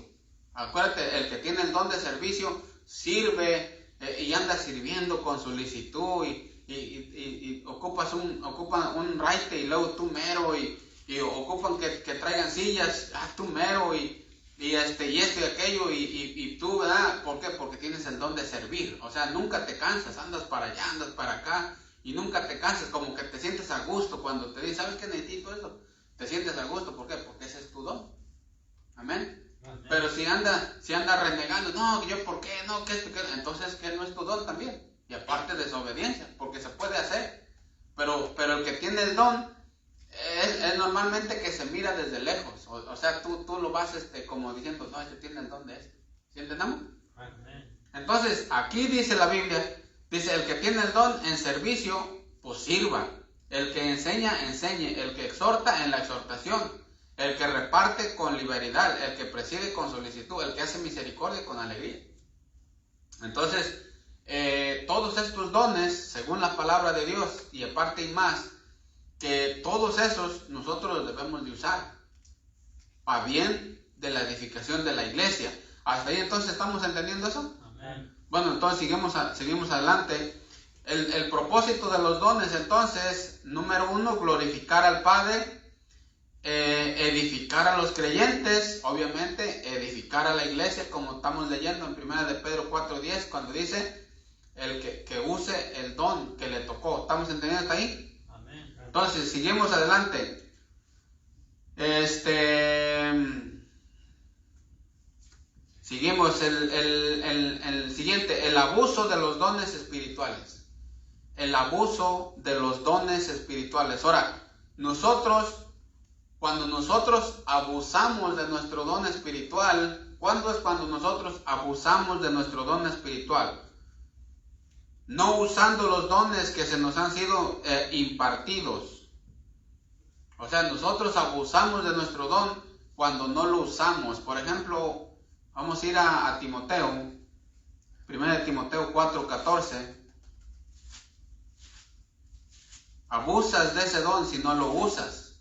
Acuérdate, el que tiene el don de servicio sirve y anda sirviendo con solicitud y ocupan un raite y luego tú mero y ocupan que traigan sillas, tú mero y esto y aquello y tú, ¿verdad? ¿Por qué? Porque tienes el don de servir. O sea, nunca te cansas, andas para allá, andas para acá y nunca te cansas, como que te sientes a gusto cuando te dicen, ¿sabes qué necesito esto? Te sientes a gusto, ¿por qué? Porque ese es tu don. Amén. Amén. Pero si anda renegando, no, yo por qué, no, que esto, que entonces que no es tu don también. Y aparte desobediencia, porque se puede hacer. Pero el que tiene el don es normalmente que se mira desde lejos. O sea, tú lo vas como diciendo, no, este tiene el don de esto. ¿Sí entendemos? Amén. Entonces, aquí dice la Biblia, dice, el que tiene el don en servicio, pues sirva. El que enseña, enseñe. El que exhorta, en la exhortación. El que reparte con liberalidad, el que preside con solicitud, el que hace misericordia con alegría. Entonces, todos estos dones, según la palabra de Dios, y aparte y más, que todos esos nosotros los debemos de usar para bien de la edificación de la iglesia. ¿Hasta ahí entonces estamos entendiendo eso? Amén. Bueno, entonces seguimos adelante. El propósito de los dones, entonces, número 1, glorificar al Padre, edificar a los creyentes, obviamente, edificar a la iglesia, como estamos leyendo en 1 de Pedro 4:10, cuando dice, el que use el don que le tocó. ¿Estamos entendiendo hasta ahí? Amén. Entonces, seguimos adelante. Seguimos el siguiente, el abuso de los dones espirituales. El abuso de los dones espirituales. Ahora, cuando nosotros abusamos de nuestro don espiritual, ¿cuándo es cuando nosotros abusamos de nuestro don espiritual? No usando los dones que se nos han sido impartidos. O sea, nosotros abusamos de nuestro don cuando no lo usamos. Por ejemplo, vamos a ir a Timoteo, 1 Timoteo 4:14. Abusas de ese don si no lo usas.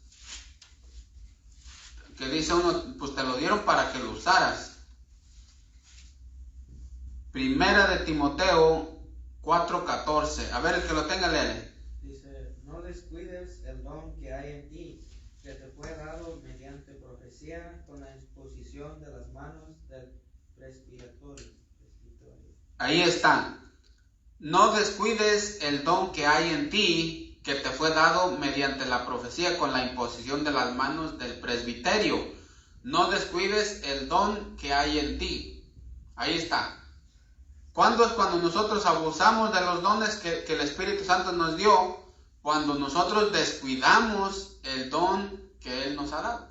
Que dice uno, pues te lo dieron para que lo usaras. 1 Timoteo 4:14. A ver, el que lo tenga, léele. Dice, no descuides el don que hay en ti, que te fue dado mediante profecía con la exposición de las manos del presbiterio. Ahí está. No descuides el don que hay en ti, que te fue dado mediante la profecía con la imposición de las manos del presbiterio. No descuides el don que hay en ti. Ahí está. ¿Cuándo es cuando nosotros abusamos de los dones que el Espíritu Santo nos dio? Cuando nosotros descuidamos el don que Él nos ha dado.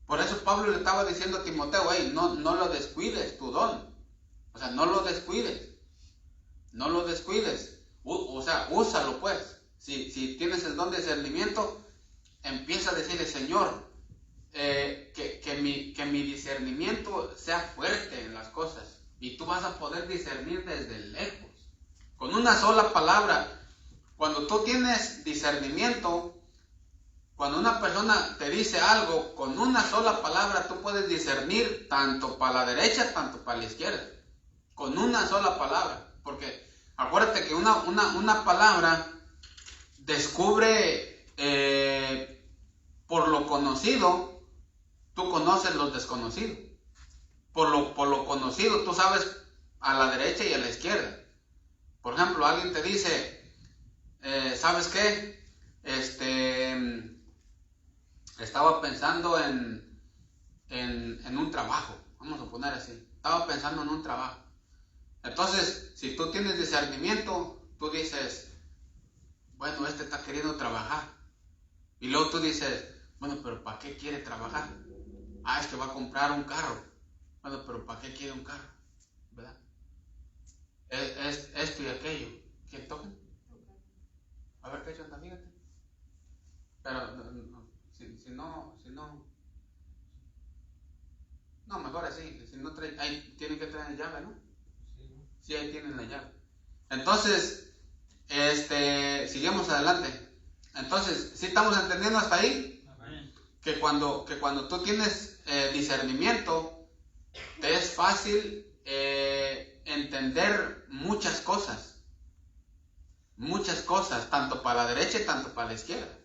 Por eso Pablo le estaba diciendo a Timoteo, no lo descuides tu don. O sea, no lo descuides. No lo descuides. O sea, úsalo pues. Si tienes el don de discernimiento, empieza a decirle, Señor, que mi discernimiento sea fuerte en las cosas. Y tú vas a poder discernir desde lejos. Con una sola palabra. Cuando tú tienes discernimiento, Cuando una persona te dice algo, con una sola palabra tú puedes discernir tanto para la derecha, tanto para la izquierda. Con una sola palabra. Porque acuérdate que una palabra descubre por lo conocido, tú conoces los desconocidos. Por lo conocido, tú sabes a la derecha y a la izquierda. Por ejemplo, alguien te dice, ¿sabes qué? Estaba pensando en un trabajo, vamos a poner así. Estaba pensando en un trabajo. Entonces, si tú tienes discernimiento, tú dices, bueno, este está queriendo trabajar. Y luego tú dices, bueno, pero ¿para qué quiere trabajar? Ah, es que va a comprar un carro. Bueno, pero ¿para qué quiere un carro? ¿Verdad? Es esto y aquello. ¿Quién toca? A ver qué hecho anda, fíjate. Pero si no, mejor así. Si no trae, ahí tienen que traer la llave, ¿no? Sí, ahí tienen la llave. Entonces, sigamos adelante. Entonces, ¿sí estamos entendiendo hasta ahí? Amén. Que cuando tú tienes discernimiento, te es fácil entender muchas cosas, tanto para la derecha y tanto para la izquierda.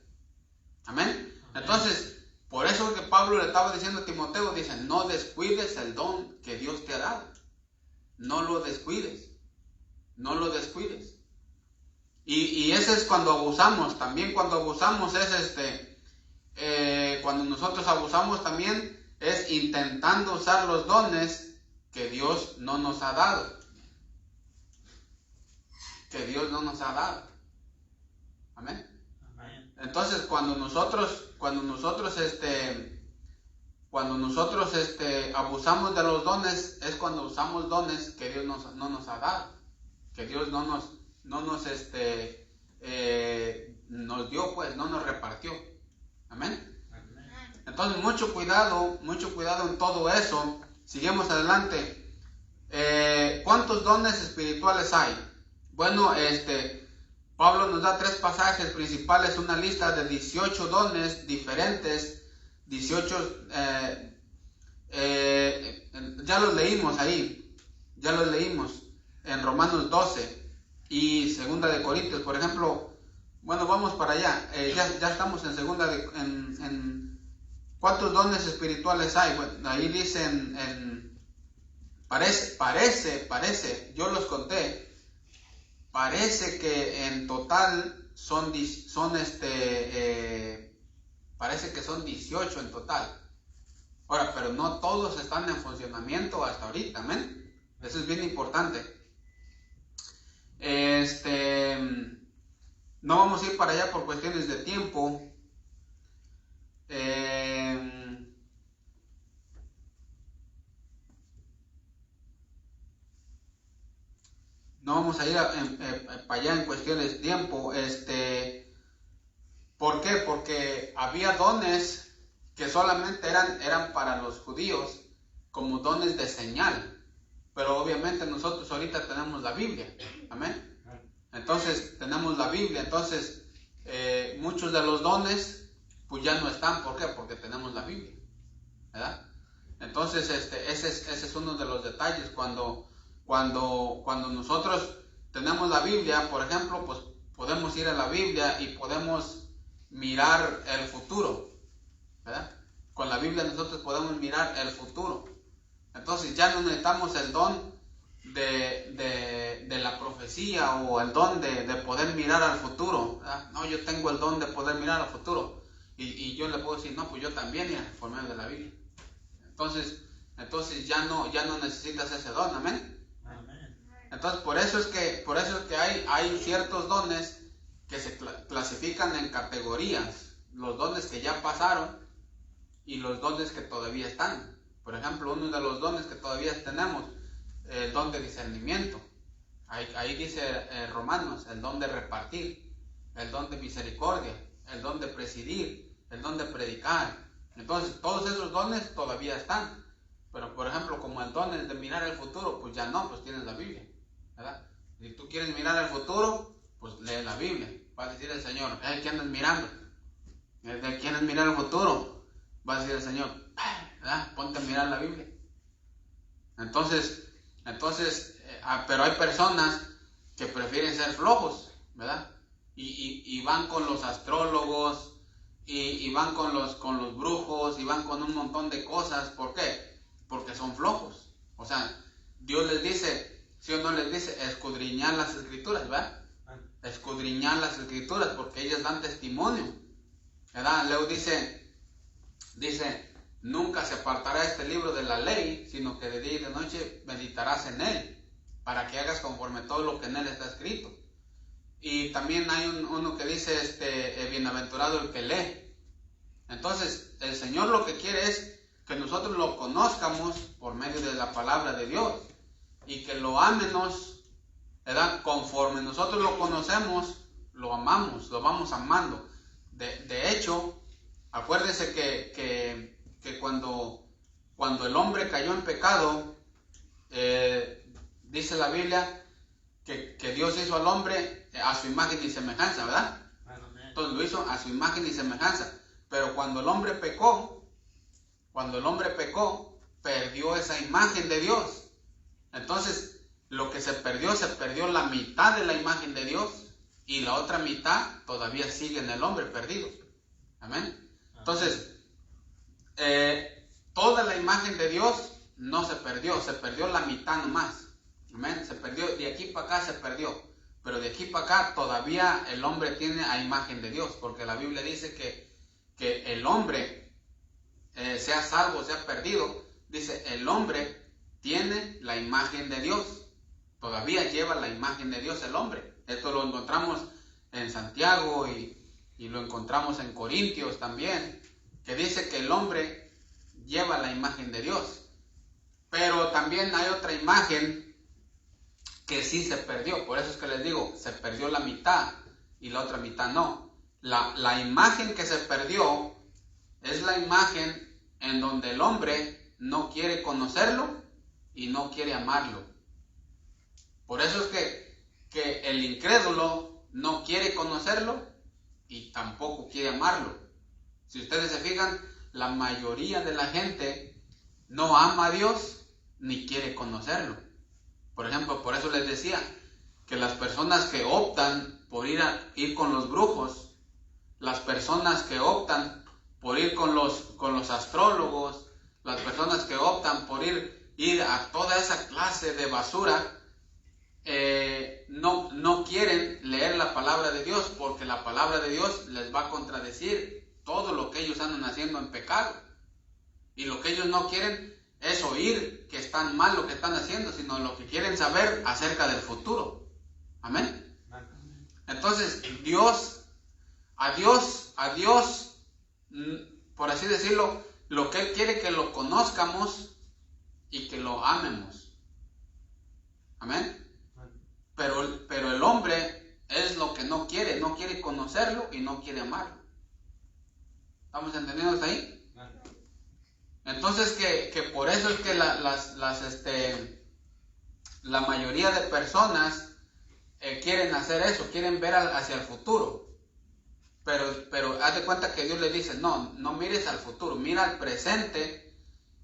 Amén. Entonces, por eso que Pablo le estaba diciendo a Timoteo, dice, no descuides el don que Dios te ha dado. No lo descuides. No lo descuides. Y ese es cuando abusamos. También cuando abusamos es cuando nosotros abusamos también es intentando usar los dones que Dios no nos ha dado. Que Dios no nos ha dado. Amén. Amén. Entonces cuando nosotros abusamos de los dones, es cuando usamos dones que Dios no nos ha dado. Que Dios no nos dio, pues, no nos repartió. Amén. Entonces, mucho cuidado en todo eso. Seguimos adelante. ¿Cuántos dones espirituales hay? Bueno, Pablo nos da 3 pasajes principales, una lista de 18 dones diferentes, 18, ya los leímos ahí, en Romanos 12 y Segunda de Corintios, por ejemplo. Bueno, vamos para allá, ya estamos en ¿cuántos dones espirituales hay? Bueno, ahí dicen, parece, yo los conté, parece que en total parece que son 18 en total. Ahora, pero no todos están en funcionamiento hasta ahorita, ¿amén? Eso es bien importante. No vamos a ir para allá por cuestiones de tiempo. No vamos a ir para allá en cuestiones de tiempo. ¿Por qué? Porque había dones que solamente eran para los judíos, como dones de señal. Pero obviamente nosotros ahorita tenemos la Biblia. Amén. Entonces tenemos la Biblia. Entonces muchos de los dones pues ya no están. ¿Por qué? Porque tenemos la Biblia, ¿verdad? Entonces ese es uno de los detalles. Cuando nosotros tenemos la Biblia, por ejemplo, pues podemos ir a la Biblia y podemos mirar el futuro, ¿verdad? Con la Biblia nosotros podemos mirar el futuro. Entonces ya no necesitamos el don de la profecía o el don de poder mirar al futuro, ¿verdad? No, yo tengo el don de poder mirar al futuro y yo le puedo decir, no, pues yo también, por medio de la Biblia. Entonces ya no necesitas ese don. Amén. Entonces por eso es que hay ciertos dones que se clasifican en categorías, los dones que ya pasaron y los dones que todavía están. Por ejemplo, uno de los dones que todavía tenemos, el don de discernimiento. Ahí dice Romanos, el don de repartir, el don de misericordia, el don de presidir, el don de predicar. Entonces todos esos dones todavía están. Pero por ejemplo, como el don es de mirar el futuro, pues ya no, pues tienes la Biblia, ¿verdad? Si tú quieres mirar el futuro, pues lee la Biblia. Va a decir el Señor, ¿qué andas mirando? ¿Quieres mirar el futuro? Va a decir el Señor, ¿verdad? Ponte a mirar la Biblia. Entonces, pero hay personas que prefieren ser flojos, ¿verdad? Y van con los astrólogos, y van con los brujos, y van con un montón de cosas. ¿Por qué? Porque son flojos. O sea, Dios les dice, ¿sí o no les dice? Escudriñar las escrituras, ¿verdad? Escudriñar las escrituras, porque ellas dan testimonio, ¿verdad? Luego dice, nunca se apartará este libro de la ley, sino que de día y de noche meditarás en él, para que hagas conforme todo lo que en él está escrito. Y también hay uno que dice, bienaventurado el que lee. Entonces, el Señor lo que quiere es que nosotros lo conozcamos por medio de la palabra de Dios, y que lo amemos, ¿verdad? Conforme nosotros lo conocemos, lo amamos, lo vamos amando. De hecho, acuérdense que cuando el hombre cayó en pecado, dice la Biblia que Dios hizo al hombre a su imagen y semejanza, ¿verdad? Entonces lo hizo a su imagen y semejanza. Pero cuando el hombre pecó, perdió esa imagen de Dios. Entonces, lo que se perdió la mitad de la imagen de Dios, y la otra mitad todavía sigue en el hombre perdido. Amén. Entonces, toda la imagen de Dios no se perdió la mitad nomás. Amén. Se perdió, de aquí para acá se perdió. Pero de aquí para acá todavía el hombre tiene a imagen de Dios, porque la Biblia dice que el hombre, sea salvo, sea perdido, dice, el hombre tiene la imagen de Dios. Todavía lleva la imagen de Dios el hombre. Esto lo encontramos en Santiago y lo encontramos en Corintios también, que dice que el hombre lleva la imagen de Dios. Pero también hay otra imagen que sí se perdió. Por eso es que les digo, se perdió la mitad y la otra mitad no. La imagen que se perdió es la imagen en donde el hombre no quiere conocerlo y no quiere amarlo. Por eso es que el incrédulo no quiere conocerlo y tampoco quiere amarlo. Si ustedes se fijan, la mayoría de la gente no ama a Dios ni quiere conocerlo. Por ejemplo, por eso les decía que las personas que optan por ir con los brujos, las personas que optan por ir con los astrólogos, las personas que optan por ir a toda esa clase de basura, no quieren leer la palabra de Dios, porque la palabra de Dios les va a contradecir todo lo que ellos andan haciendo en pecado. Y lo que ellos no quieren es oír que están mal lo que están haciendo, sino lo que quieren saber acerca del futuro. Amén. Entonces, a Dios, por así decirlo, lo que Él quiere que lo conozcamos y que lo amemos. Amén. Pero el hombre es lo que no quiere conocerlo y no quiere amarlo. ¿Estamos entendiendo hasta ahí? Entonces que por eso es que la mayoría de personas quieren hacer eso, quieren ver hacia el futuro. Pero haz de cuenta que Dios le dice, no mires al futuro, mira al presente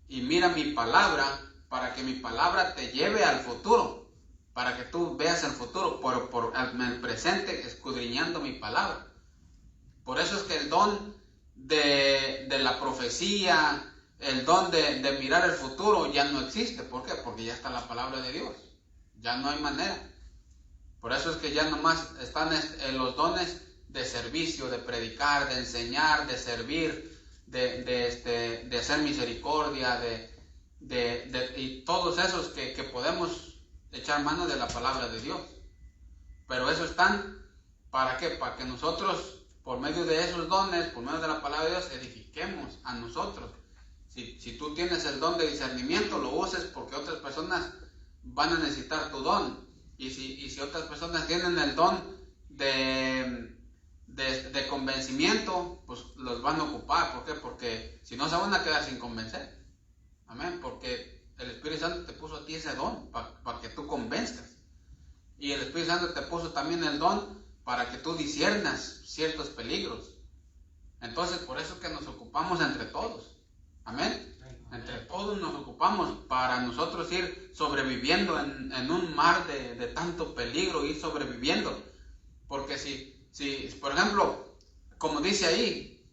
y mira mi palabra, para que mi palabra te lleve al futuro, para que tú veas el futuro por el presente, escudriñando mi palabra. Por eso es que el don de la profecía, el don de mirar el futuro ya no existe. ¿Por qué? Porque ya está la palabra de Dios, ya no hay manera. Por eso es que ya nomás están los dones de servicio, de predicar, de enseñar, de servir, de hacer misericordia, y todos esos que podemos echar mano de la palabra de Dios. Pero eso están, ¿para qué? Para que nosotros, por medio de esos dones, por medio de la palabra de Dios, edifiquemos a nosotros. Si tú tienes el don de discernimiento, lo uses, porque otras personas van a necesitar tu don. Y si otras personas tienen el don de convencimiento, pues los van a ocupar. ¿Por qué? Porque si no, se van a quedar sin convencer. Amén. Porque el Espíritu Santo te puso a ti ese don para que tú convenzcas. Y el Espíritu Santo te puso también el don para que tú disiernas ciertos peligros. Entonces, por eso es que nos ocupamos entre todos. Amén. Entre todos nos ocupamos para nosotros ir sobreviviendo en un mar de tanto peligro, ir sobreviviendo. Porque si por ejemplo, como dice ahí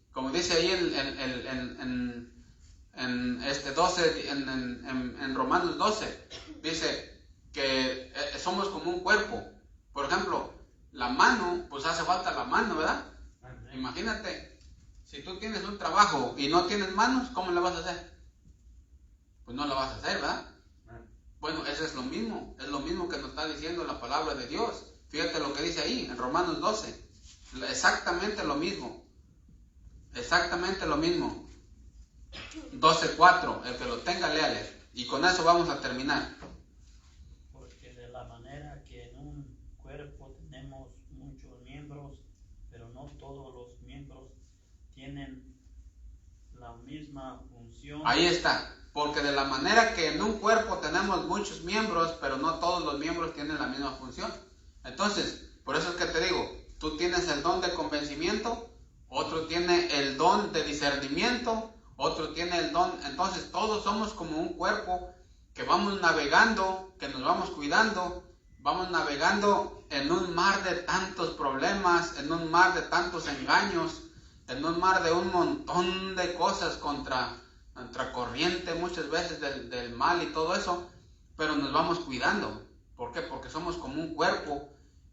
en Romanos 12, dice que somos como un cuerpo. Por ejemplo, la mano, pues hace falta la mano, ¿verdad? Imagínate, si tú tienes un trabajo y no tienes manos, ¿cómo le vas a hacer? Pues no lo vas a hacer, ¿verdad? Bueno, eso es lo mismo que nos está diciendo la palabra de Dios. Fíjate lo que dice ahí, en Romanos 12, exactamente lo mismo, 12:4, el que lo tenga, léale, y con eso vamos a terminar. Porque de la manera que en un cuerpo tenemos muchos miembros, pero no todos los miembros tienen la misma función. Ahí está. Porque de la manera que en un cuerpo tenemos muchos miembros, pero no todos los miembros tienen la misma función. Entonces, por eso es que te digo, tú tienes el don de convencimiento, otro tiene el don de discernimiento, otro tiene el don. Entonces, todos somos como un cuerpo que vamos navegando, que nos vamos cuidando, vamos navegando en un mar de tantos problemas, en un mar de tantos engaños, en un mar de un montón de cosas contra corriente muchas veces del mal y todo eso, pero nos vamos cuidando. ¿Por qué? Porque somos como un cuerpo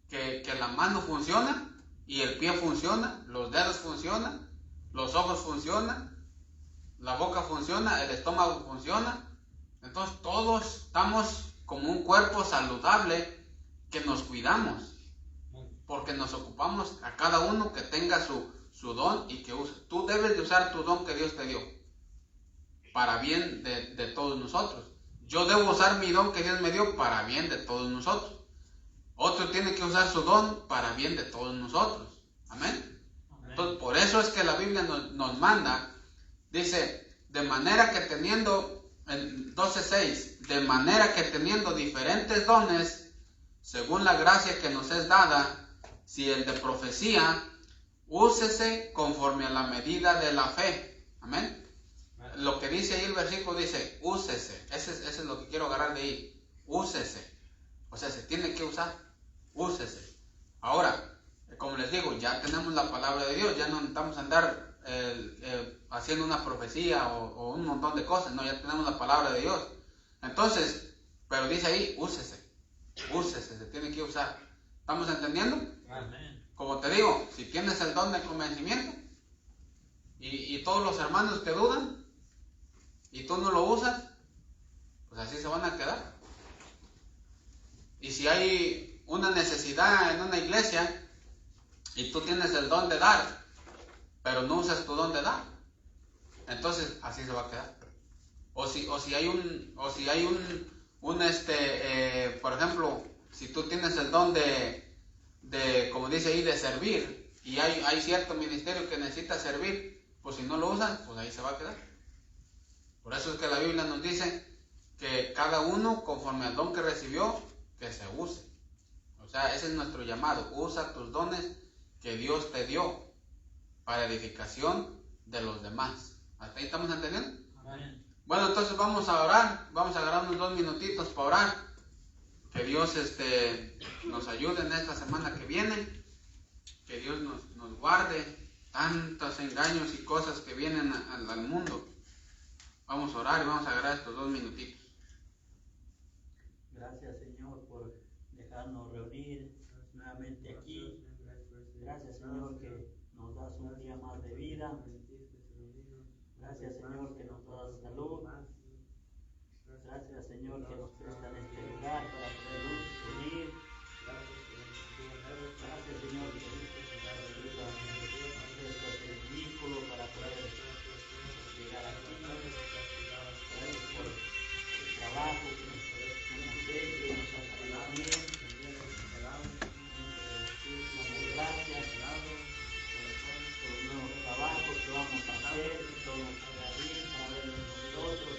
que la mano funciona y el pie funciona, los dedos funcionan, los ojos funcionan, la boca funciona, el estómago funciona. Entonces todos estamos como un cuerpo saludable que nos cuidamos, porque nos ocupamos a cada uno que tenga su don y que use. Tú debes de usar tu don que Dios te dio para bien de todos nosotros. Yo debo usar mi don que Dios me dio para bien de todos nosotros. Otro tiene que usar su don para bien de todos nosotros. Amén. Entonces, por eso es que la Biblia nos manda, dice, de manera que teniendo, en 12:6, de manera que teniendo diferentes dones, según la gracia que nos es dada, si el de profecía, úsese conforme a la medida de la fe. Amén. Lo que dice ahí el versículo dice, úsese. Ese es lo que quiero agarrar de ahí. Úsese. O sea, se tiene que usar. Úsese. Ahora, como les digo, ya tenemos la palabra de Dios. Ya no necesitamos andar haciendo una profecía o un montón de cosas. No, ya tenemos la palabra de Dios. Entonces, pero dice ahí, úsese. Úsese, se tiene que usar. ¿Estamos entendiendo? Amén. Como te digo, si tienes el don de convencimiento y todos los hermanos que dudan, y tú no lo usas, pues así se van a quedar. Y si hay una necesidad en una iglesia y tú tienes el don de dar, pero no usas tu don de dar, entonces así se va a quedar. O si hay por ejemplo, si tú tienes el don de como dice ahí, de servir, y hay cierto ministerio que necesita servir, pues si no lo usan, pues ahí se va a quedar. Por eso es que la Biblia nos dice que cada uno, conforme al don que recibió, que se use. O sea, ese es nuestro llamado. Usa tus dones que Dios te dio para edificación de los demás. ¿Hasta ahí estamos entendiendo? Amén. Bueno, entonces vamos a orar. Vamos a agarrar unos 2 minutitos para orar. Que Dios nos ayude en esta semana que viene. Que Dios nos guarde tantos engaños y cosas que vienen al mundo. Vamos a orar y vamos a agarrar estos 2 minutitos. Gracias, Señor, por dejarnos reunir nuevamente aquí. Gracias, Señor, que nos das un día más de vida. Gracias, Señor, que nos das salud. Gracias, Señor, que nos prestan este lugar para poder venir. Gracias, Señor, que nos ayuda a hacer el vehículo para poder llegar aquí. Gracias por el trabajo que nos hemos hecho, nos ha salido bien. Damos gracias por los nuevos trabajos que vamos a hacer, que todo nos salga bien para ver nosotros.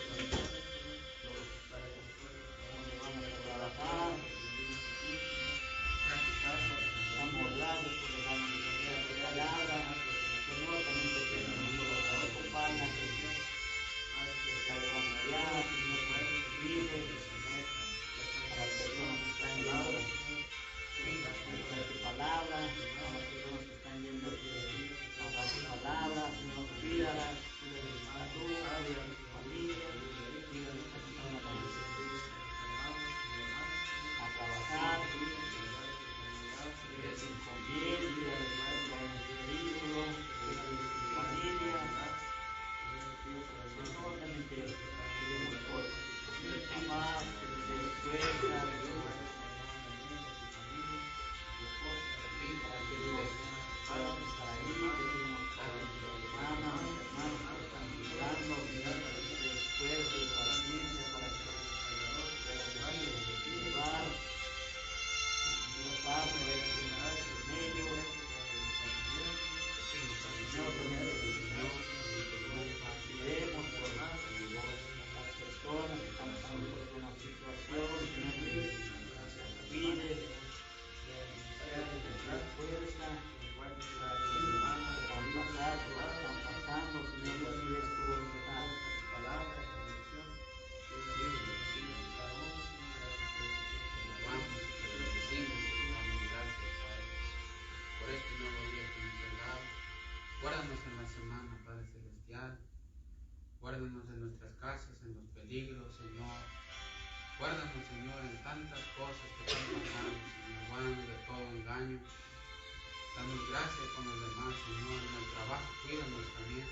casas, en los peligros, Señor. Guárdanos, Señor, en tantas cosas que están pasando, Señor. Guárdanos de todo engaño. Danos gracia con los demás, Señor. En el trabajo, cuídanos también.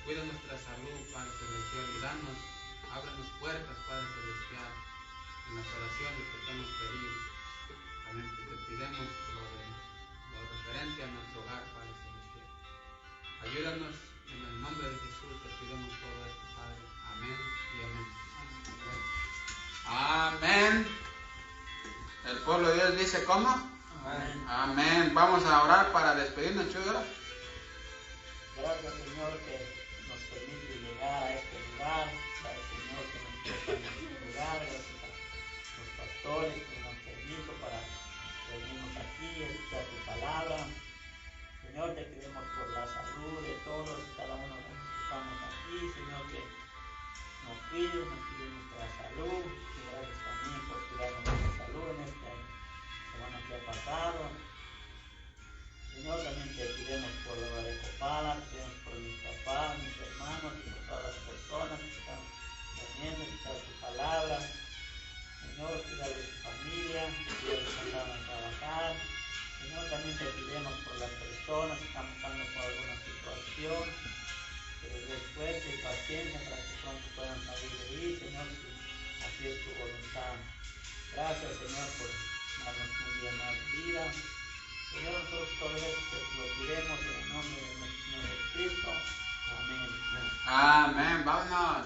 Cuida nuestra salud, Padre Celestial. Y ábranos puertas, Padre Celestial, en las oraciones que te hemos pedido. También te pidemos lo referente a nuestro hogar, Padre Celestial. Ayúdanos, en el nombre de Jesús te pidemos todo esto, Padre. Amén y amén. Amén. El pueblo de Dios dice, ¿cómo? Amén. Amén. Vamos a orar para despedirnos, Chuy. Gracias, Señor, que nos permite llegar a este lugar. Gracias, Señor, que nos toca en este lugar. Gracias a los pastores que nos dan permiso para venirnos aquí y escuchar tu palabra. Señor, te pedimos por la salud de todos y cada uno de los que estamos aquí. Señor, que nos cuides nuestra salud. Y gracias también por cuidar nuestra salud en esta semana que ha pasado. Señor, también te pidemos por la de Copala, te pedimos por mis papás, mis hermanos y por todas las personas que están viniendo a escuchar tu palabra. Señor, cuida de su familia, cuida de que van a trabajar. Señor, también te pidemos por las personas que están pasando por alguna situación, que les des fuerza y paciencia para que pronto puedan salir de ahí, Señor, si así es tu voluntad. Gracias, Señor, por darnos un día más de vida. Señor, nosotros todo esto lo pidemos en el nombre de nuestro Señor Jesucristo. Amén. Amén. Vámonos.